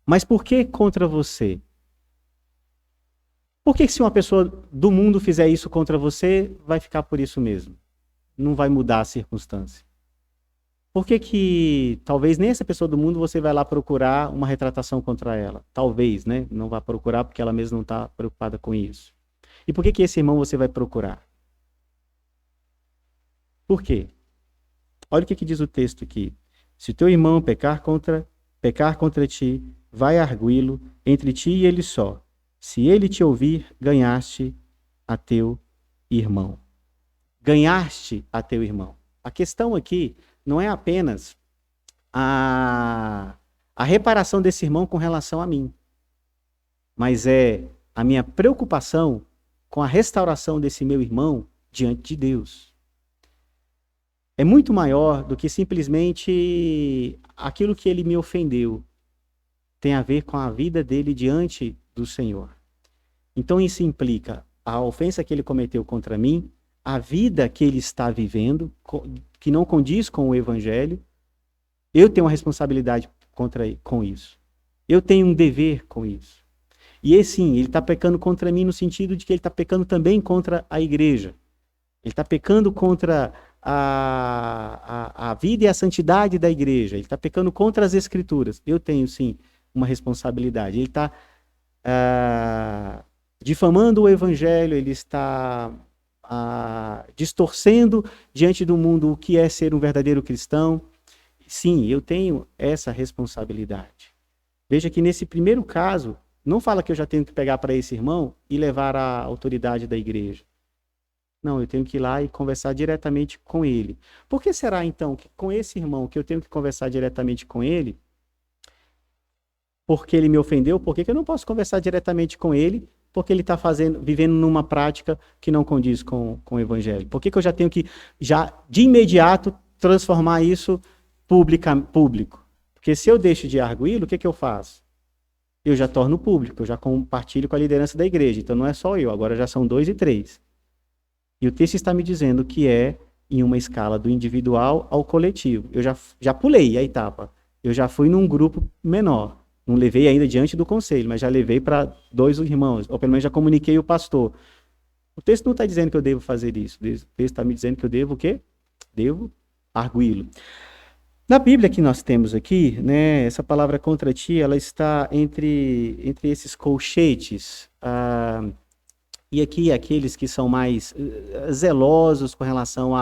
Mas por que contra você? Por que se uma pessoa do mundo fizer isso contra você, vai ficar por isso mesmo? Não vai mudar a circunstância. Por que talvez nem essa pessoa do mundo você vai lá procurar uma retratação contra ela? Talvez, né? Não vá procurar porque ela mesma não está preocupada com isso. E por que esse irmão você vai procurar? Por quê? Olha o que diz o texto aqui. Se teu irmão pecar contra ti, vai arguí-lo entre ti e ele só. Se ele te ouvir, ganhaste a teu irmão. Ganhaste a teu irmão. A questão aqui não é apenas a reparação desse irmão com relação a mim, mas é a minha preocupação com a restauração desse meu irmão diante de Deus. É muito maior do que simplesmente aquilo que ele me ofendeu. Tem a ver com a vida dele diante do Senhor. Então isso implica a ofensa que ele cometeu contra mim, a vida que ele está vivendo, que não condiz com o Evangelho. Eu tenho uma responsabilidade com isso. Eu tenho um dever com isso. E sim, ele está pecando contra mim no sentido de que ele está pecando também contra a igreja. Ele está pecando contra a vida e a santidade da igreja. Ele está pecando contra as Escrituras. Eu tenho, sim, uma responsabilidade. Ele está difamando o Evangelho, ele está distorcendo diante do mundo o que é ser um verdadeiro cristão. Sim, eu tenho essa responsabilidade. Veja que nesse primeiro caso, não fala que eu já tenho que pegar para esse irmão e levar à autoridade da igreja. Não, eu tenho que ir lá e conversar diretamente com ele. Por que será, então, que com esse irmão que eu tenho que conversar diretamente com ele, porque ele me ofendeu, por que eu não posso conversar diretamente com ele porque ele está vivendo numa prática que não condiz com o evangelho? Por que eu já tenho que, já de imediato, transformar isso público? Porque se eu deixo de arguí-lo, o que eu faço? Eu já torno público, eu já compartilho com a liderança da igreja. Então não é só eu, agora já são 2 e 3. E o texto está me dizendo que é em uma escala do individual ao coletivo. Eu já pulei a etapa. Eu já fui num grupo menor. Não levei ainda diante do conselho, mas já levei para 2 irmãos, ou pelo menos já comuniquei o pastor. O texto não está dizendo que eu devo fazer isso. O texto está me dizendo que eu devo o quê? Devo arguí-lo. Na Bíblia que nós temos aqui, né, essa palavra contra ti, ela está entre esses colchetes. E aqui aqueles que são mais zelosos com relação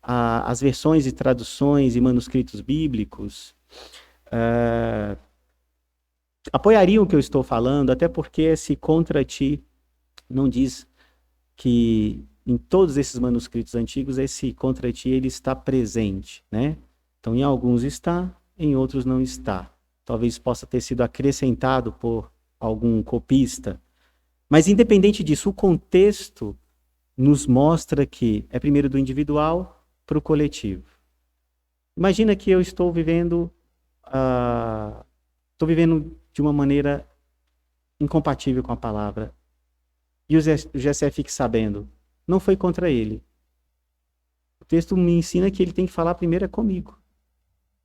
às versões e traduções e manuscritos bíblicos, apoiariam o que eu estou falando, até porque esse contra ti não diz que em todos esses manuscritos antigos esse contra ti ele está presente, né? Então em alguns está, em outros não está. Talvez possa ter sido acrescentado por algum copista. Mas independente disso, o contexto nos mostra que é primeiro do individual para o coletivo. Imagina que eu estou vivendo de uma maneira incompatível com a palavra. E o Gessé fique sabendo. Não foi contra ele. O texto me ensina que ele tem que falar primeiro comigo.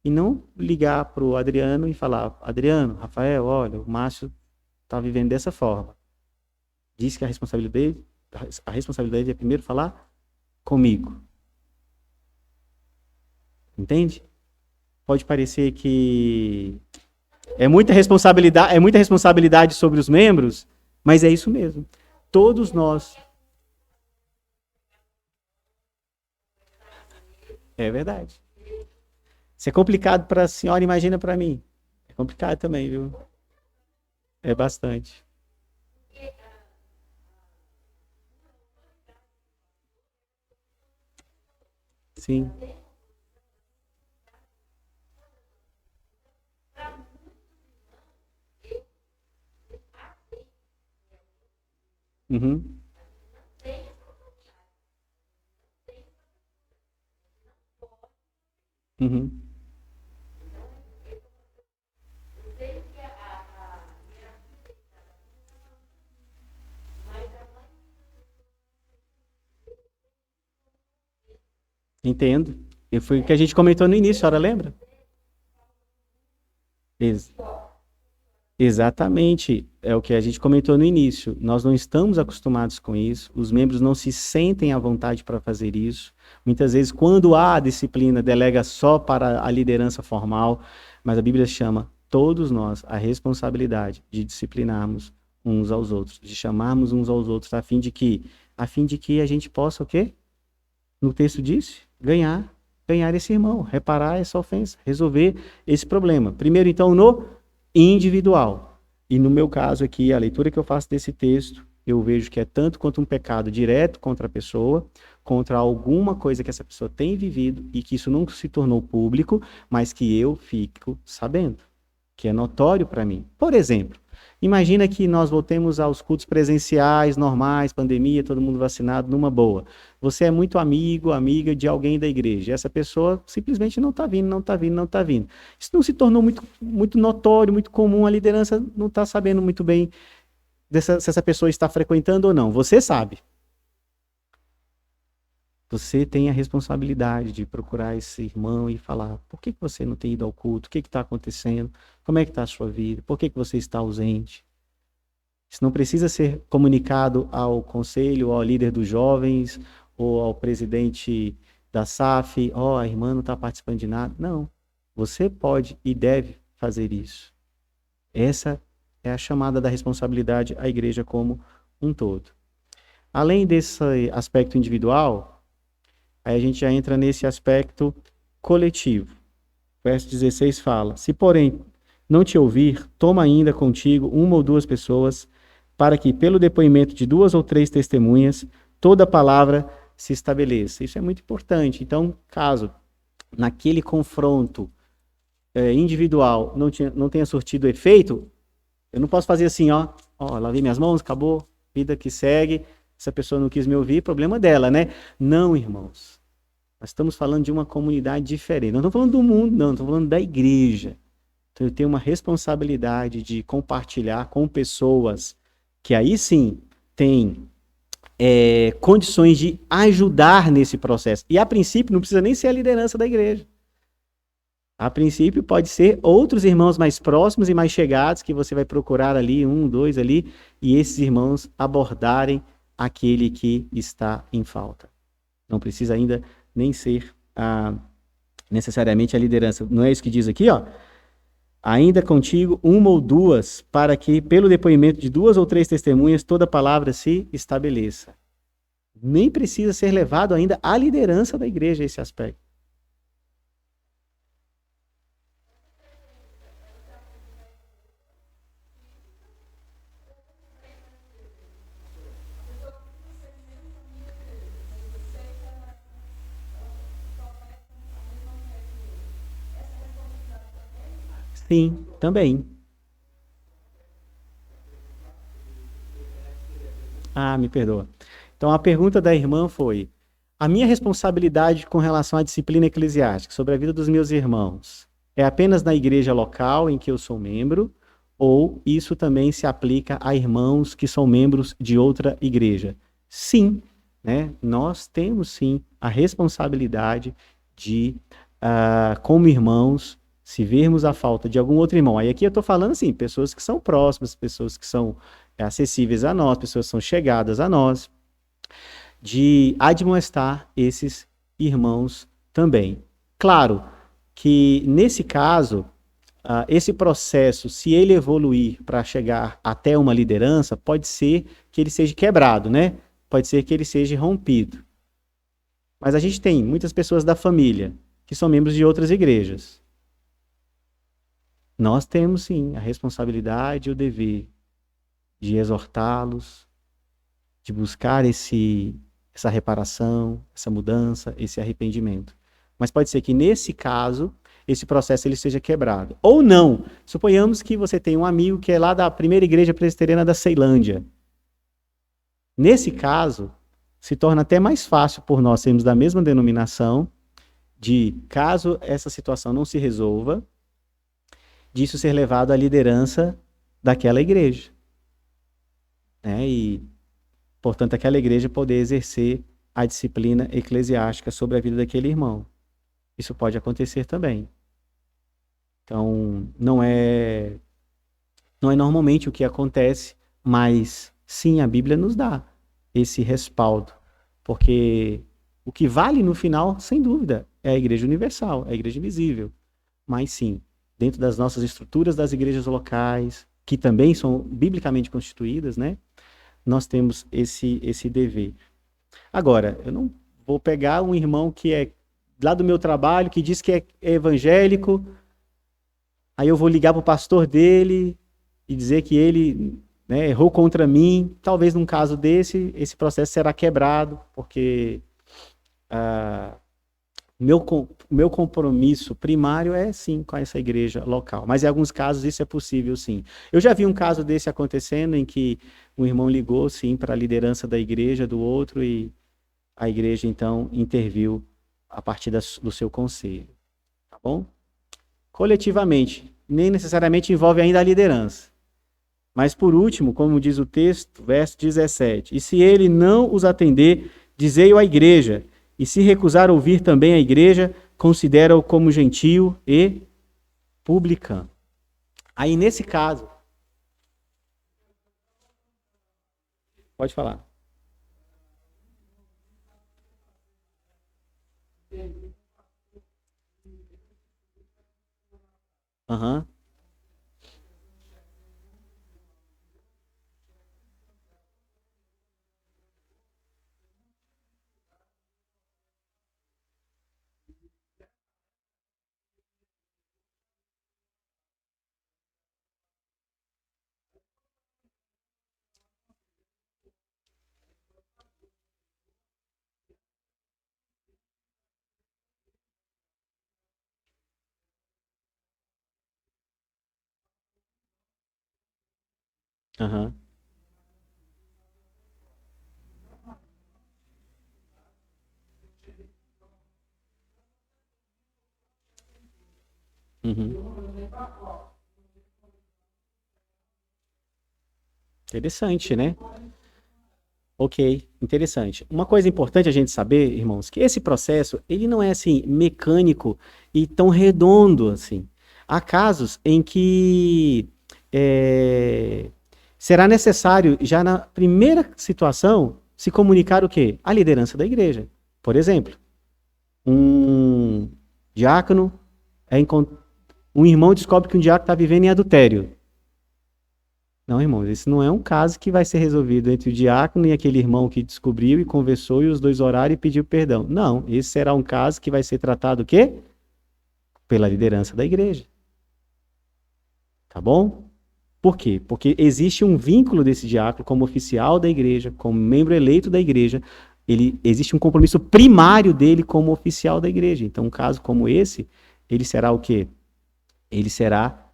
E não ligar para o Adriano e falar, Adriano, Rafael, olha, o Márcio está vivendo dessa forma. Diz que a responsabilidade é primeiro falar comigo. Entende? Pode parecer que é muita responsabilidade sobre os membros, mas é isso mesmo. Todos nós. É verdade. Se é complicado para a senhora, imagina para mim. É complicado também, viu? É bastante. Sim. Uhum. Uhum. Entendo. E foi o que a gente comentou no início, a senhora lembra? Exatamente. É o que a gente comentou no início. Nós não estamos acostumados com isso. Os membros não se sentem à vontade para fazer isso. Muitas vezes, quando há disciplina, delega só para a liderança formal, mas a Bíblia chama todos nós a responsabilidade de disciplinarmos uns aos outros, de chamarmos uns aos outros, a fim de que a gente possa o quê? No texto disse, ganhar esse irmão, reparar essa ofensa, resolver esse problema. Primeiro, então, no individual. E no meu caso aqui, a leitura que eu faço desse texto, eu vejo que é tanto quanto um pecado direto contra a pessoa, contra alguma coisa que essa pessoa tem vivido e que isso não se tornou público, mas que eu fico sabendo, que é notório para mim. Por exemplo, imagina que nós voltemos aos cultos presenciais, normais, pandemia, todo mundo vacinado, numa boa. Você é muito amigo, amiga de alguém da igreja. E essa pessoa simplesmente não está vindo, não está vindo, não está vindo. Isso não se tornou muito notório, muito comum. A liderança não está sabendo muito bem se essa pessoa está frequentando ou não. Você sabe. Você tem a responsabilidade de procurar esse irmão e falar, por que você não tem ido ao culto? O que está acontecendo? Como é que está a sua vida? Por que você está ausente? Isso não precisa ser comunicado ao conselho, ao líder dos jovens, ou ao presidente da SAF, a irmã não está participando de nada. Não. Você pode e deve fazer isso. Essa é a chamada da responsabilidade à igreja como um todo. Além desse aspecto individual, aí a gente já entra nesse aspecto coletivo. O verso 16 fala, se porém não te ouvir, toma ainda contigo 1 ou 2 pessoas, para que pelo depoimento de 2 ou 3 testemunhas, toda palavra se estabeleça. Isso é muito importante. Então, caso naquele confronto individual não tenha surtido efeito, eu não posso fazer assim, Ó, lavei minhas mãos, acabou, vida que segue. Essa pessoa não quis me ouvir, problema dela, né? Não, irmãos. Nós estamos falando de uma comunidade diferente. Não estou falando do mundo, não, estou falando da igreja. Então eu tenho uma responsabilidade de compartilhar com pessoas que aí sim têm condições de ajudar nesse processo. E a princípio não precisa nem ser a liderança da igreja. A princípio pode ser outros irmãos mais próximos e mais chegados que você vai procurar ali, um, dois ali, e esses irmãos abordarem aquele que está em falta. Não precisa ainda nem ser necessariamente a liderança. Não é isso que diz aqui, ó? Ainda contigo uma ou duas, para que, pelo depoimento de duas ou três testemunhas, toda palavra se estabeleça. Nem precisa ser levado ainda à liderança da igreja esse aspecto. Sim, também. Ah, me perdoa. Então a pergunta da irmã foi: a minha responsabilidade com relação à disciplina eclesiástica sobre a vida dos meus irmãos é apenas na igreja local em que eu sou membro, ou isso também se aplica a irmãos que são membros de outra igreja? Sim, né? Nós temos sim a responsabilidade de, como irmãos, se vermos a falta de algum outro irmão. Aí aqui eu estou falando assim, pessoas que são próximas, pessoas que são acessíveis a nós, pessoas que são chegadas a nós, de admoestar esses irmãos também. Claro que, nesse caso, esse processo, se ele evoluir para chegar até uma liderança, pode ser que ele seja quebrado, né? Pode ser que ele seja rompido. Mas a gente tem muitas pessoas da família que são membros de outras igrejas. Nós temos, sim, a responsabilidade e o dever de exortá-los, de buscar essa reparação, essa mudança, esse arrependimento. Mas pode ser que nesse caso esse processo ele seja quebrado. Ou não. Suponhamos que você tem um amigo que é lá da primeira igreja presbiteriana da Ceilândia. Nesse caso, se torna até mais fácil por nós sermos da mesma denominação, de caso essa situação não se resolva, disso ser levado à liderança daquela igreja. Né? E portanto, aquela igreja poder exercer a disciplina eclesiástica sobre a vida daquele irmão. Isso pode acontecer também. Então, não é normalmente o que acontece, mas sim, a Bíblia nos dá esse respaldo, porque o que vale no final, sem dúvida, é a igreja universal, é a igreja visível. Mas sim, dentro das nossas estruturas das igrejas locais, que também são biblicamente constituídas, né? Nós temos esse dever. Agora, eu não vou pegar um irmão que é lá do meu trabalho, que diz que é evangélico, aí eu vou ligar para o pastor dele e dizer que ele, né, errou contra mim. Talvez num caso desse, esse processo será quebrado, porque o meu compromisso primário é sim com essa igreja local. Mas em alguns casos isso é possível sim. Eu já vi um caso desse acontecendo em que um irmão ligou sim para a liderança da igreja do outro e a igreja então interviu a partir do seu conselho, tá bom? Coletivamente, nem necessariamente envolve ainda a liderança. Mas por último, como diz o texto, verso 17: e se ele não os atender, dizei-o à igreja, e se recusar ouvir também a igreja, considera-o como gentio e publicano. Aí nesse caso, pode falar. Aham. Uhum. Aham. Uhum. Interessante, né? Ok, interessante. Uma coisa importante a gente saber, irmãos, que esse processo, ele não é assim mecânico e tão redondo assim. Há casos em que é, será necessário, já na primeira situação, se comunicar o quê? A liderança da igreja. Por exemplo, um diácono, um irmão descobre que um diácono está vivendo em adultério. Não, irmãos, esse não é um caso que vai ser resolvido entre o diácono e aquele irmão que descobriu e conversou e os dois oraram e pediu perdão. Não, esse será um caso que vai ser tratado o quê? Pela liderança da igreja. Tá bom? Por quê? Porque existe um vínculo desse diácono como oficial da igreja, como membro eleito da igreja, existe um compromisso primário dele como oficial da igreja. Então, um caso como esse, ele será o quê? Ele será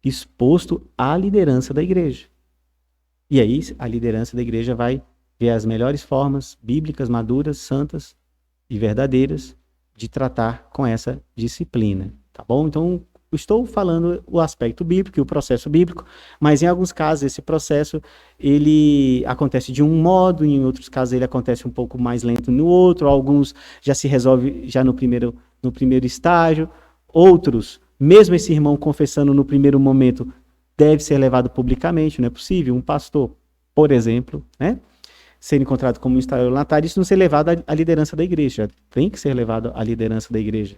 exposto à liderança da igreja. E aí a liderança da igreja vai ver as melhores formas bíblicas, maduras, santas e verdadeiras de tratar com essa disciplina, tá bom? Então, eu estou falando o aspecto bíblico e o processo bíblico, mas em alguns casos esse processo ele acontece de um modo, em outros casos ele acontece um pouco mais lento no outro, alguns já se resolve já no primeiro estágio, outros, mesmo esse irmão confessando no primeiro momento, deve ser levado publicamente, não é possível um pastor, por exemplo, né, ser encontrado como um estelionatário, isso não ser levado à liderança da igreja, tem que ser levado à liderança da igreja.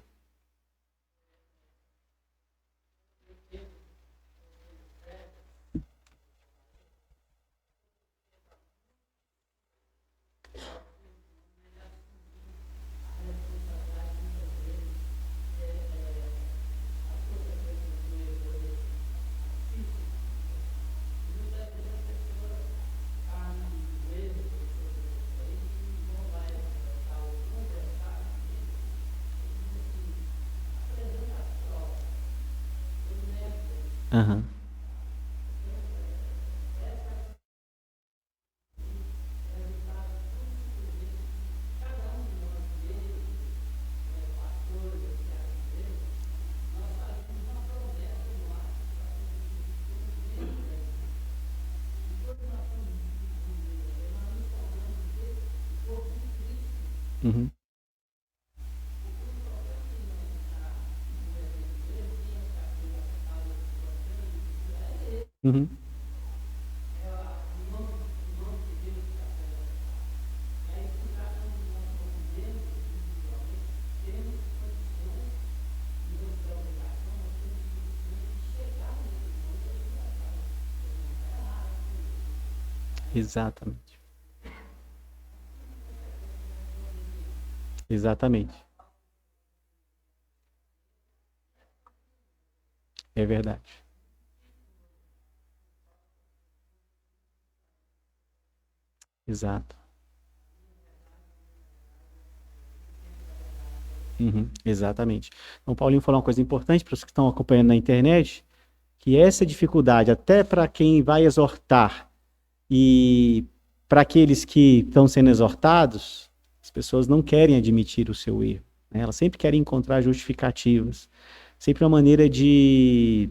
Aham. Uhum. Uhum. Exatamente. Exatamente. É verdade. Exato. Uhum. Exatamente. Então, o Paulinho falou uma coisa importante para os que estão acompanhando na internet, que essa dificuldade, até para quem vai exortar e para aqueles que estão sendo exortados, as pessoas não querem admitir o seu erro, né? Elas sempre querem encontrar justificativas, sempre uma maneira de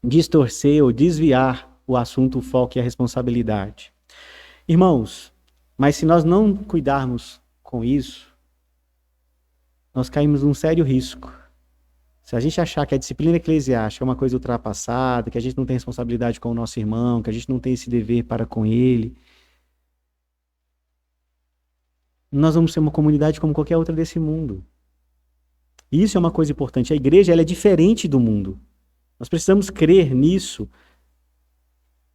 distorcer ou desviar o assunto, o foco e a responsabilidade. Irmãos, mas se nós não cuidarmos com isso, nós caímos num sério risco. Se a gente achar que a disciplina eclesiástica é uma coisa ultrapassada, que a gente não tem responsabilidade com o nosso irmão, que a gente não tem esse dever para com ele, nós vamos ser uma comunidade como qualquer outra desse mundo. E isso é uma coisa importante. A igreja ela é diferente do mundo. Nós precisamos crer nisso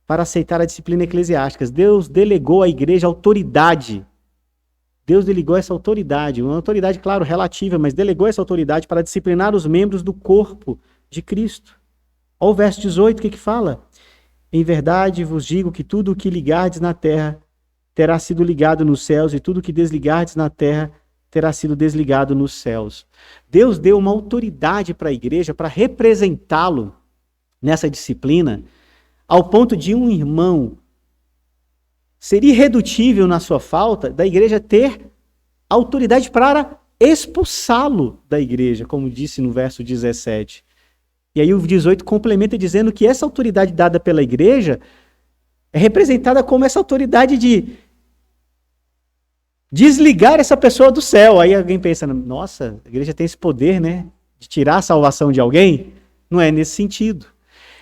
para aceitar a disciplina eclesiástica. Deus delegou à igreja autoridade. Deus delegou essa autoridade, uma autoridade, claro, relativa, mas delegou essa autoridade para disciplinar os membros do corpo de Cristo. Olha o verso 18, o que fala? Em verdade vos digo que tudo o que ligardes na terra terá sido ligado nos céus, e tudo o que desligardes na terra terá sido desligado nos céus. Deus deu uma autoridade para a igreja para representá-lo nessa disciplina, ao ponto de um irmão ser irredutível na sua falta, da igreja ter autoridade para expulsá-lo da igreja, como disse no verso 17. E aí o 18 complementa dizendo que essa autoridade dada pela igreja é representada como essa autoridade de desligar essa pessoa do céu. Aí alguém pensa, nossa, a igreja tem esse poder, né? De tirar a salvação de alguém? Não é nesse sentido.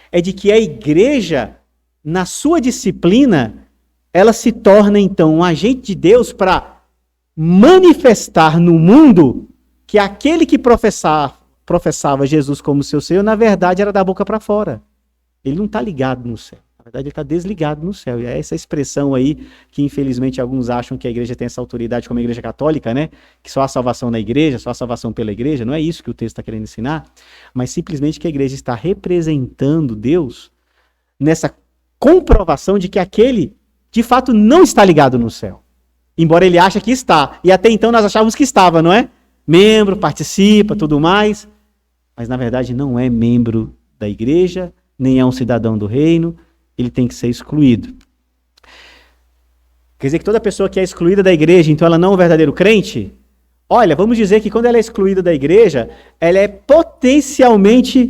É de que a igreja, na sua disciplina, ela se torna então um agente de Deus para manifestar no mundo que aquele que professava Jesus como seu Senhor, na verdade era da boca para fora. Ele não está ligado no céu. Na verdade, ele está desligado no céu. E é essa expressão aí que, infelizmente, alguns acham que a igreja tem essa autoridade como a igreja católica, né? Que só há salvação na igreja, só há salvação pela igreja. Não é isso que o texto está querendo ensinar, mas simplesmente que a igreja está representando Deus nessa comprovação de que aquele, de fato, não está ligado no céu. Embora ele ache que está. E até então nós achávamos que estava, não é? Membro, participa, tudo mais. Mas, na verdade, não é membro da igreja, nem é um cidadão do reino. Ele tem que ser excluído. Quer dizer que toda pessoa que é excluída da igreja, então ela não é um verdadeiro crente? Olha, vamos dizer que quando ela é excluída da igreja, ela é potencialmente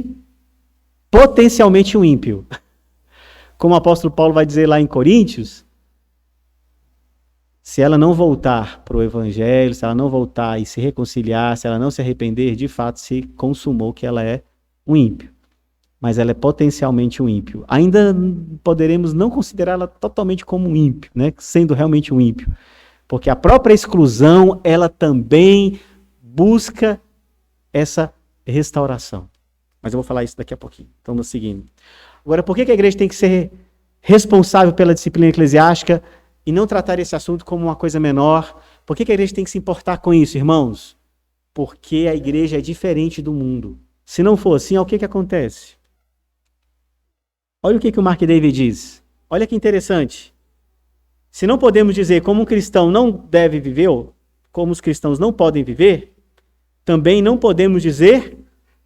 um ímpio. Como o apóstolo Paulo vai dizer lá em Coríntios, se ela não voltar para o evangelho, se ela não voltar e se reconciliar, se ela não se arrepender, de fato se consumou que ela é um ímpio. Mas ela é potencialmente um ímpio. Ainda poderemos não considerá-la totalmente como um ímpio, né? Sendo realmente um ímpio. Porque a própria exclusão, ela também busca essa restauração. Mas eu vou falar isso daqui a pouquinho. Então, nos seguindo. Agora, por que a igreja tem que ser responsável pela disciplina eclesiástica e não tratar esse assunto como uma coisa menor? Por que a igreja tem que se importar com isso, irmãos? Porque a igreja é diferente do mundo. Se não for assim, o que acontece? Olha o que o Mark David diz. Olha que interessante. Se não podemos dizer como um cristão não deve viver, ou como os cristãos não podem viver, também não podemos dizer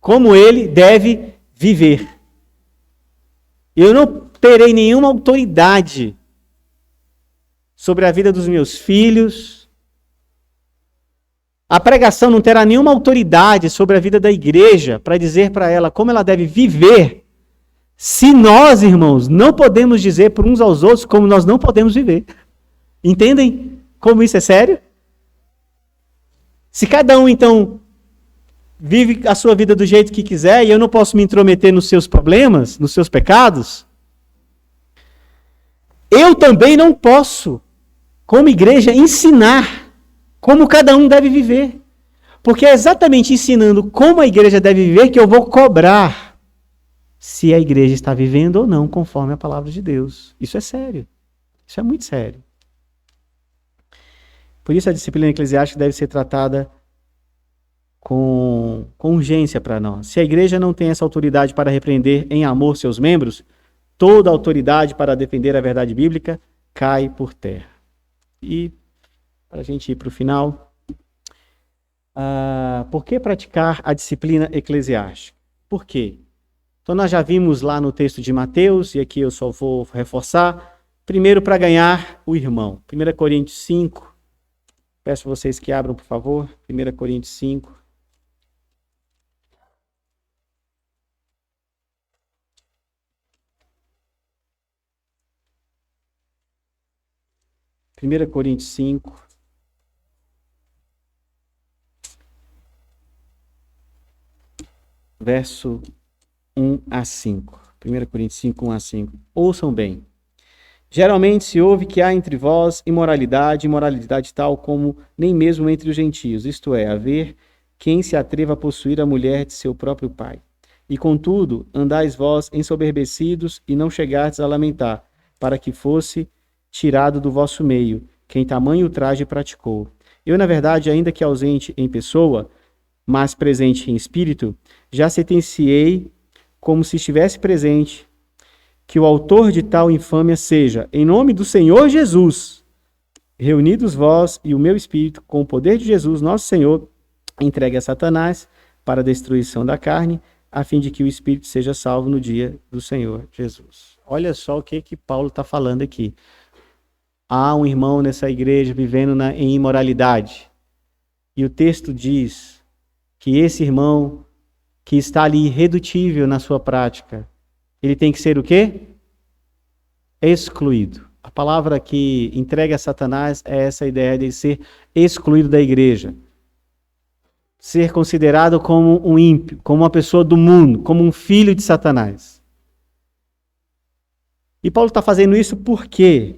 como ele deve viver. Eu não terei nenhuma autoridade sobre a vida dos meus filhos. A pregação não terá nenhuma autoridade sobre a vida da igreja para dizer para ela como ela deve viver, se nós, irmãos, não podemos dizer para uns aos outros como nós não podemos viver. Entendem como isso é sério? Se cada um, então, vive a sua vida do jeito que quiser e eu não posso me intrometer nos seus problemas, nos seus pecados, eu também não posso, como igreja, ensinar como cada um deve viver. Porque é exatamente ensinando como a igreja deve viver que eu vou cobrar se a igreja está vivendo ou não conforme a palavra de Deus. Isso é sério. Isso é muito sério. Por isso a disciplina eclesiástica deve ser tratada com urgência para nós. Se a igreja não tem essa autoridade para repreender em amor seus membros, toda a autoridade para defender a verdade bíblica cai por terra. E, para a gente ir para o final, por que praticar a disciplina eclesiástica? Por quê? Então nós já vimos lá no texto de Mateus, e aqui eu só vou reforçar, primeiro para ganhar o irmão. 1 Coríntios 5, peço vocês que abram, por favor, 1 Coríntios 5. Primeira Coríntios 5, verso 1 a 5. 1 Coríntios 5, 1 a 5. Ouçam bem. Geralmente se ouve que há entre vós imoralidade tal como nem mesmo entre os gentios, isto é, haver quem se atreva a possuir a mulher de seu próprio pai. E contudo, andais vós ensoberbecidos e não chegastes a lamentar, para que fosse tirado do vosso meio quem tamanho ultraje praticou. Eu, na verdade, ainda que ausente em pessoa, mas presente em espírito, já sentenciei como se estivesse presente, que o autor de tal infâmia seja, em nome do Senhor Jesus, reunidos vós e o meu espírito, com o poder de Jesus, nosso Senhor, entregue a Satanás para a destruição da carne, a fim de que o espírito seja salvo no dia do Senhor Jesus. Olha só o que Paulo está falando aqui. Há um irmão nessa igreja vivendo em imoralidade. E o texto diz que esse irmão que está ali irredutível na sua prática, ele tem que ser o quê? Excluído. A palavra que entrega a Satanás é essa ideia de ser excluído da igreja. Ser considerado como um ímpio, como uma pessoa do mundo, como um filho de Satanás. E Paulo está fazendo isso por quê?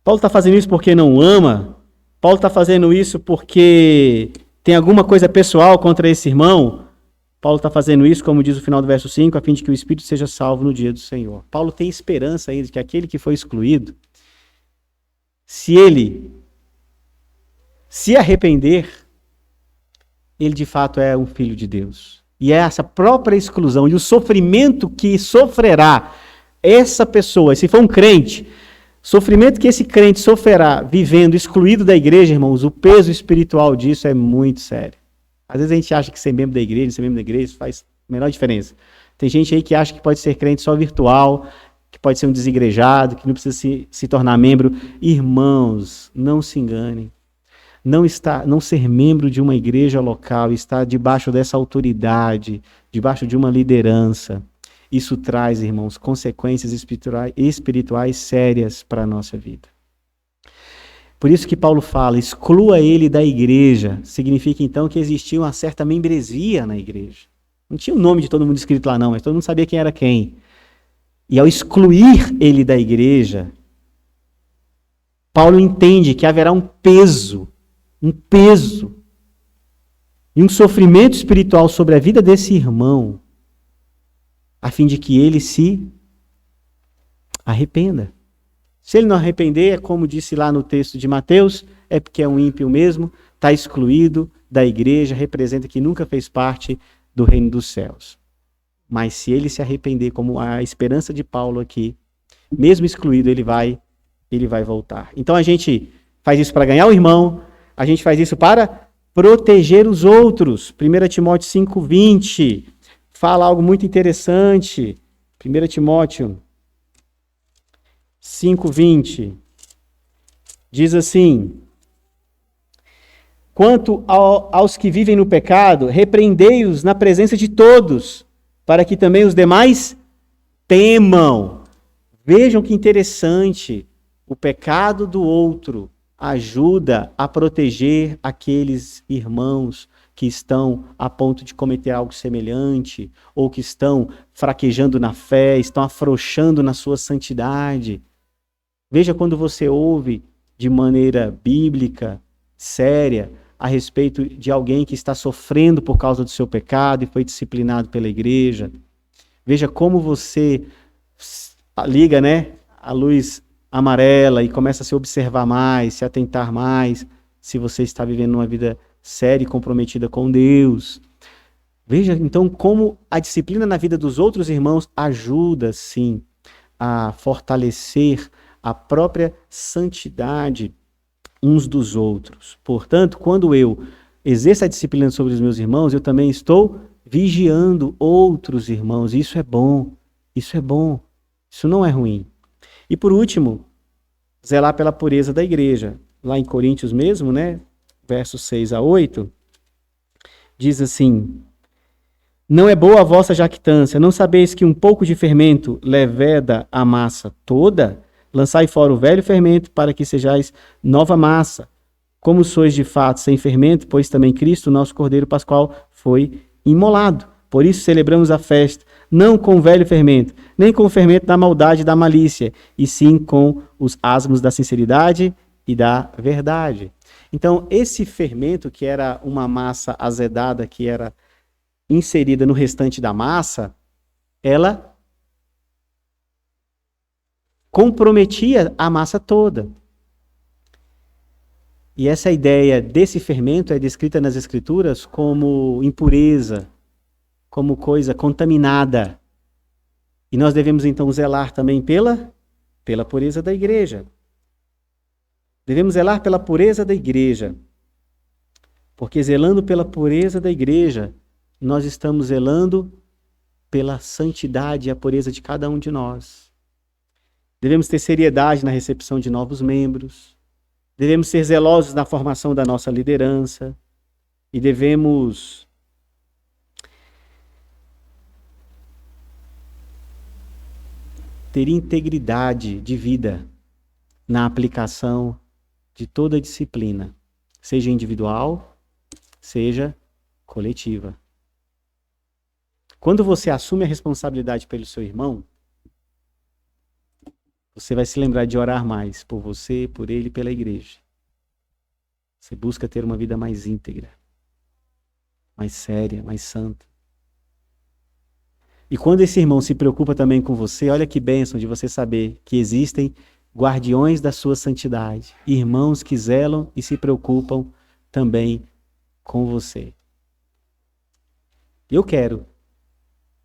Paulo está fazendo isso porque não ama? Paulo está fazendo isso porque tem alguma coisa pessoal contra esse irmão? Paulo está fazendo isso, como diz o final do verso 5, a fim de que o Espírito seja salvo no dia do Senhor. Paulo tem esperança ainda de que aquele que foi excluído, se ele se arrepender, ele de fato é um filho de Deus. E é essa própria exclusão e o sofrimento que sofrerá essa pessoa, se for um crente, sofrimento que esse crente sofrerá vivendo excluído da igreja, irmãos, o peso espiritual disso é muito sério. Às vezes a gente acha que ser membro da igreja faz a menor diferença. Tem gente aí que acha que pode ser crente só virtual, que pode ser um desigrejado, que não precisa se tornar membro. Irmãos, não se enganem. Não ser membro de uma igreja local, estar debaixo dessa autoridade, debaixo de uma liderança, isso traz, irmãos, consequências espirituais sérias para a nossa vida. Por isso que Paulo fala, exclua ele da igreja. Significa então que existia uma certa membresia na igreja. Não tinha o nome de todo mundo escrito lá não, mas todo mundo sabia quem era quem. E ao excluir ele da igreja, Paulo entende que haverá um peso e um sofrimento espiritual sobre a vida desse irmão, a fim de que ele se arrependa. Se ele não arrepender, é como disse lá no texto de Mateus, é porque é um ímpio mesmo, está excluído da igreja, representa que nunca fez parte do reino dos céus. Mas se ele se arrepender, como a esperança de Paulo aqui, mesmo excluído, ele vai voltar. Então a gente faz isso para ganhar o irmão, a gente faz isso para proteger os outros. 1 Timóteo 5,20 fala algo muito interessante. 1 Timóteo 5,20 diz assim: quanto aos que vivem no pecado, repreendei-os na presença de todos, para que também os demais temam. Vejam que interessante, o pecado do outro ajuda a proteger aqueles irmãos que estão a ponto de cometer algo semelhante, ou que estão fraquejando na fé, estão afrouxando na sua santidade. Veja quando você ouve de maneira bíblica, séria, a respeito de alguém que está sofrendo por causa do seu pecado e foi disciplinado pela igreja. Veja como você liga, a luz amarela e começa a se observar mais, se atentar mais, se você está vivendo uma vida séria e comprometida com Deus. Veja então como a disciplina na vida dos outros irmãos ajuda, sim, a fortalecer a própria santidade uns dos outros. Portanto, quando eu exerço a disciplina sobre os meus irmãos, eu também estou vigiando outros irmãos. Isso é bom, isso não é ruim. E por último, zelar pela pureza da igreja. Lá em Coríntios mesmo, versos 6 a 8, diz assim: não é boa a vossa jactância, não sabeis que um pouco de fermento leveda a massa toda? Lançai fora o velho fermento, para que sejais nova massa. Como sois de fato sem fermento, pois também Cristo, nosso Cordeiro Pascual, foi imolado. Por isso celebramos a festa, não com o velho fermento, nem com o fermento da maldade e da malícia, e sim com os asmos da sinceridade e da verdade. Então, esse fermento, que era uma massa azedada, que era inserida no restante da massa, ela comprometia a massa toda. E essa ideia desse fermento é descrita nas Escrituras como impureza, como coisa contaminada. E nós devemos então zelar também pela pureza da igreja. Devemos zelar pela pureza da igreja, porque zelando pela pureza da igreja, nós estamos zelando pela santidade e a pureza de cada um de nós. Devemos ter seriedade na recepção de novos membros. Devemos ser zelosos na formação da nossa liderança e devemos ter integridade de vida na aplicação de toda a disciplina, seja individual, seja coletiva. Quando você assume a responsabilidade pelo seu irmão, você vai se lembrar de orar mais por você, por ele e pela igreja. Você busca ter uma vida mais íntegra, mais séria, mais santa. E quando esse irmão se preocupa também com você, olha que bênção de você saber que existem guardiões da sua santidade, irmãos que zelam e se preocupam também com você. Eu quero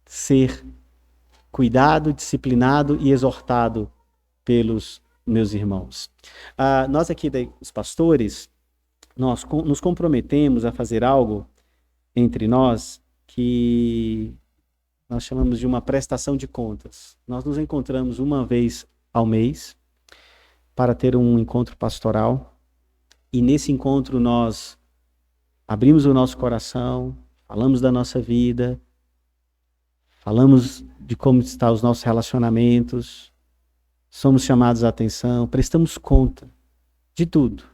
ser cuidado, disciplinado e exortado pelos meus irmãos. Nós aqui, os pastores, nós nos comprometemos a fazer algo entre nós que nós chamamos de uma prestação de contas. Nós nos encontramos uma vez ao mês para ter um encontro pastoral e nesse encontro nós abrimos o nosso coração, falamos da nossa vida, falamos de como estão os nossos relacionamentos, somos chamados à atenção, prestamos conta de tudo,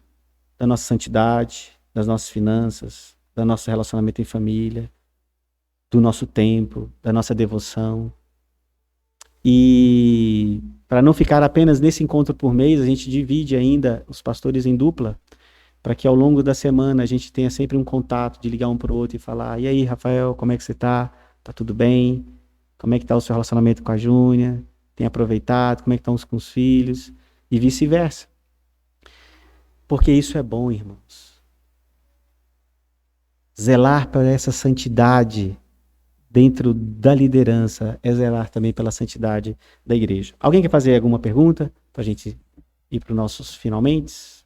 da nossa santidade, das nossas finanças, do nosso relacionamento em família, do nosso tempo, da nossa devoção. E para não ficar apenas nesse encontro por mês, a gente divide ainda os pastores em dupla, para que ao longo da semana a gente tenha sempre um contato de ligar um para o outro e falar: e aí, Rafael, como é que você está? Tá tudo bem? Como é que está o seu relacionamento com a Júnia? Tem aproveitado? Como é que estão com os filhos? E vice-versa. Porque isso é bom, irmãos. Zelar por essa santidade dentro da liderança é zelar também pela santidade da igreja. Alguém quer fazer alguma pergunta para a gente ir para os nossos finalmente?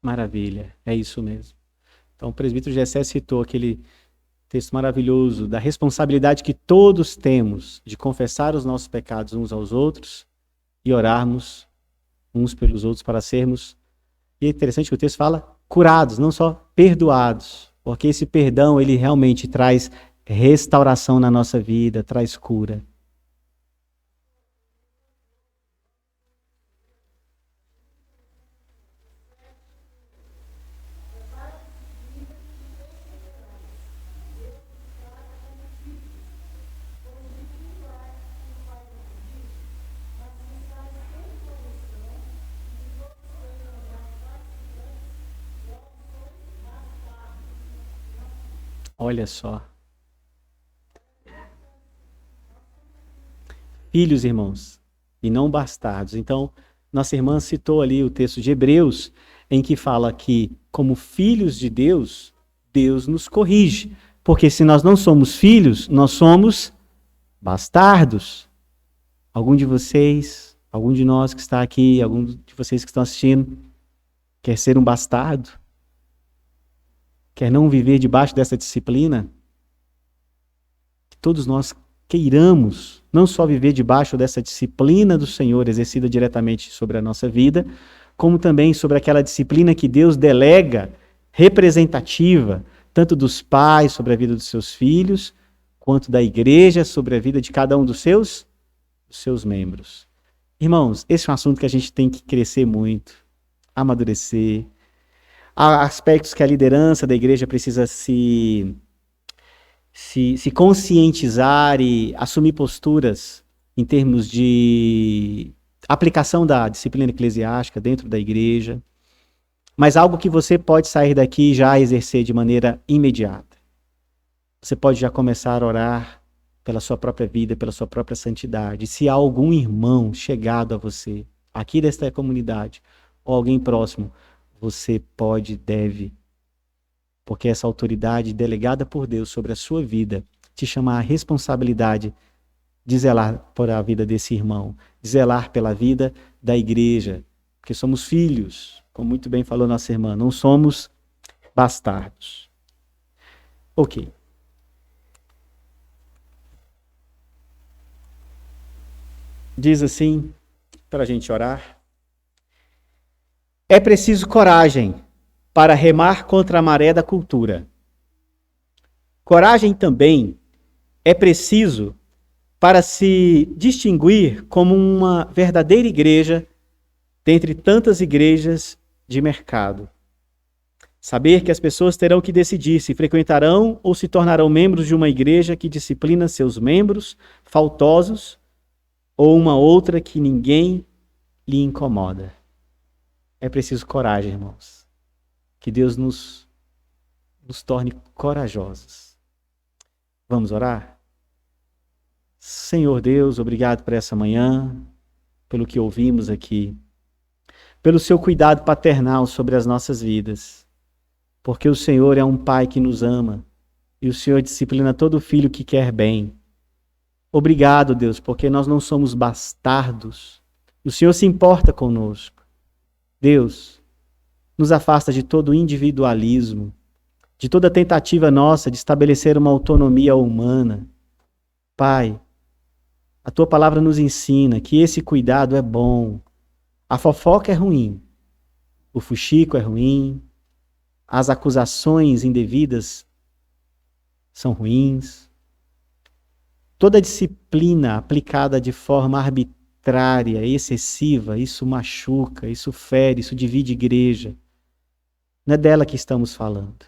Maravilha, é isso mesmo. Então o presbítero Gessé citou aquele texto maravilhoso da responsabilidade que todos temos de confessar os nossos pecados uns aos outros e orarmos uns pelos outros para sermos, e é interessante que o texto fala, curados, não só perdoados, porque esse perdão ele realmente traz restauração na nossa vida, traz cura. Olha só. Filhos, irmãos, e não bastardos. Então, nossa irmã citou ali o texto de Hebreus, em que fala que, como filhos de Deus, Deus nos corrige. Porque se nós não somos filhos, nós somos bastardos. Algum de vocês, algum de nós que está aqui, algum de vocês que estão assistindo, quer ser um bastardo? Quer não viver debaixo dessa disciplina? Que todos nós queiramos não só viver debaixo dessa disciplina do Senhor exercida diretamente sobre a nossa vida, como também sobre aquela disciplina que Deus delega, representativa, tanto dos pais sobre a vida dos seus filhos, quanto da igreja sobre a vida de cada um dos seus membros. Irmãos, esse é um assunto que a gente tem que crescer muito, amadurecer. Há aspectos que a liderança da igreja precisa se conscientizar e assumir posturas em termos de aplicação da disciplina eclesiástica dentro da igreja. mas algo que você pode sair daqui e já exercer de maneira imediata. Você pode já começar a orar pela sua própria vida, pela sua própria santidade. Se há algum irmão chegado a você, aqui desta comunidade, ou alguém próximo, você pode, deve, porque essa autoridade delegada por Deus sobre a sua vida te chama à responsabilidade de zelar por a vida desse irmão, de zelar pela vida da igreja, porque somos filhos, como muito bem falou nossa irmã, não somos bastardos. Ok. Diz assim, para a gente orar: é preciso coragem para remar contra a maré da cultura. Coragem também é preciso para se distinguir como uma verdadeira igreja dentre tantas igrejas de mercado. Saber que as pessoas terão que decidir se frequentarão ou se tornarão membros de uma igreja que disciplina seus membros faltosos ou uma outra que ninguém lhe incomoda. É preciso coragem, irmãos. Que Deus nos torne corajosos. Vamos orar? Senhor Deus, obrigado por essa manhã, pelo que ouvimos aqui, pelo seu cuidado paternal sobre as nossas vidas, porque o Senhor é um Pai que nos ama e o Senhor disciplina todo filho que quer bem. Obrigado, Deus, porque nós não somos bastardos. O Senhor se importa conosco. Deus, nos afasta de todo individualismo, de toda tentativa nossa de estabelecer uma autonomia humana. Pai, a Tua palavra nos ensina que esse cuidado é bom. A fofoca é ruim, o fuxico é ruim, as acusações indevidas são ruins. Toda disciplina aplicada de forma arbitrária, excessiva, isso machuca, isso fere, isso divide igreja. Não é dela que estamos falando.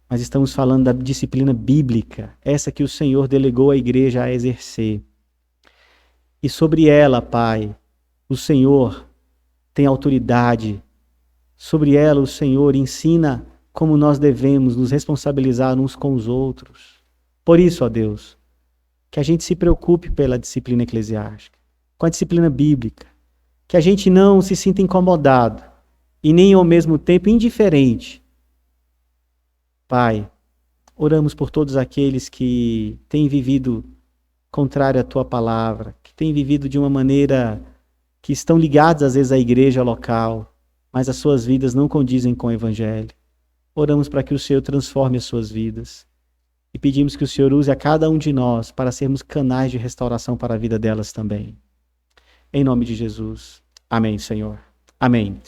Mas estamos falando da disciplina bíblica, essa que o Senhor delegou à igreja a exercer. E sobre ela, Pai, o Senhor tem autoridade. Sobre ela, o Senhor ensina como nós devemos nos responsabilizar uns com os outros. Por isso, ó Deus, que a gente se preocupe pela disciplina eclesiástica, com a disciplina bíblica, que a gente não se sinta incomodado e nem ao mesmo tempo indiferente. Pai, oramos por todos aqueles que têm vivido contrário à Tua palavra, que têm vivido de uma maneira que estão ligados às vezes à igreja local, mas as suas vidas não condizem com o Evangelho. Oramos para que o Senhor transforme as suas vidas. E pedimos que o Senhor use a cada um de nós para sermos canais de restauração para a vida delas também. Em nome de Jesus. Amém, Senhor. Amém.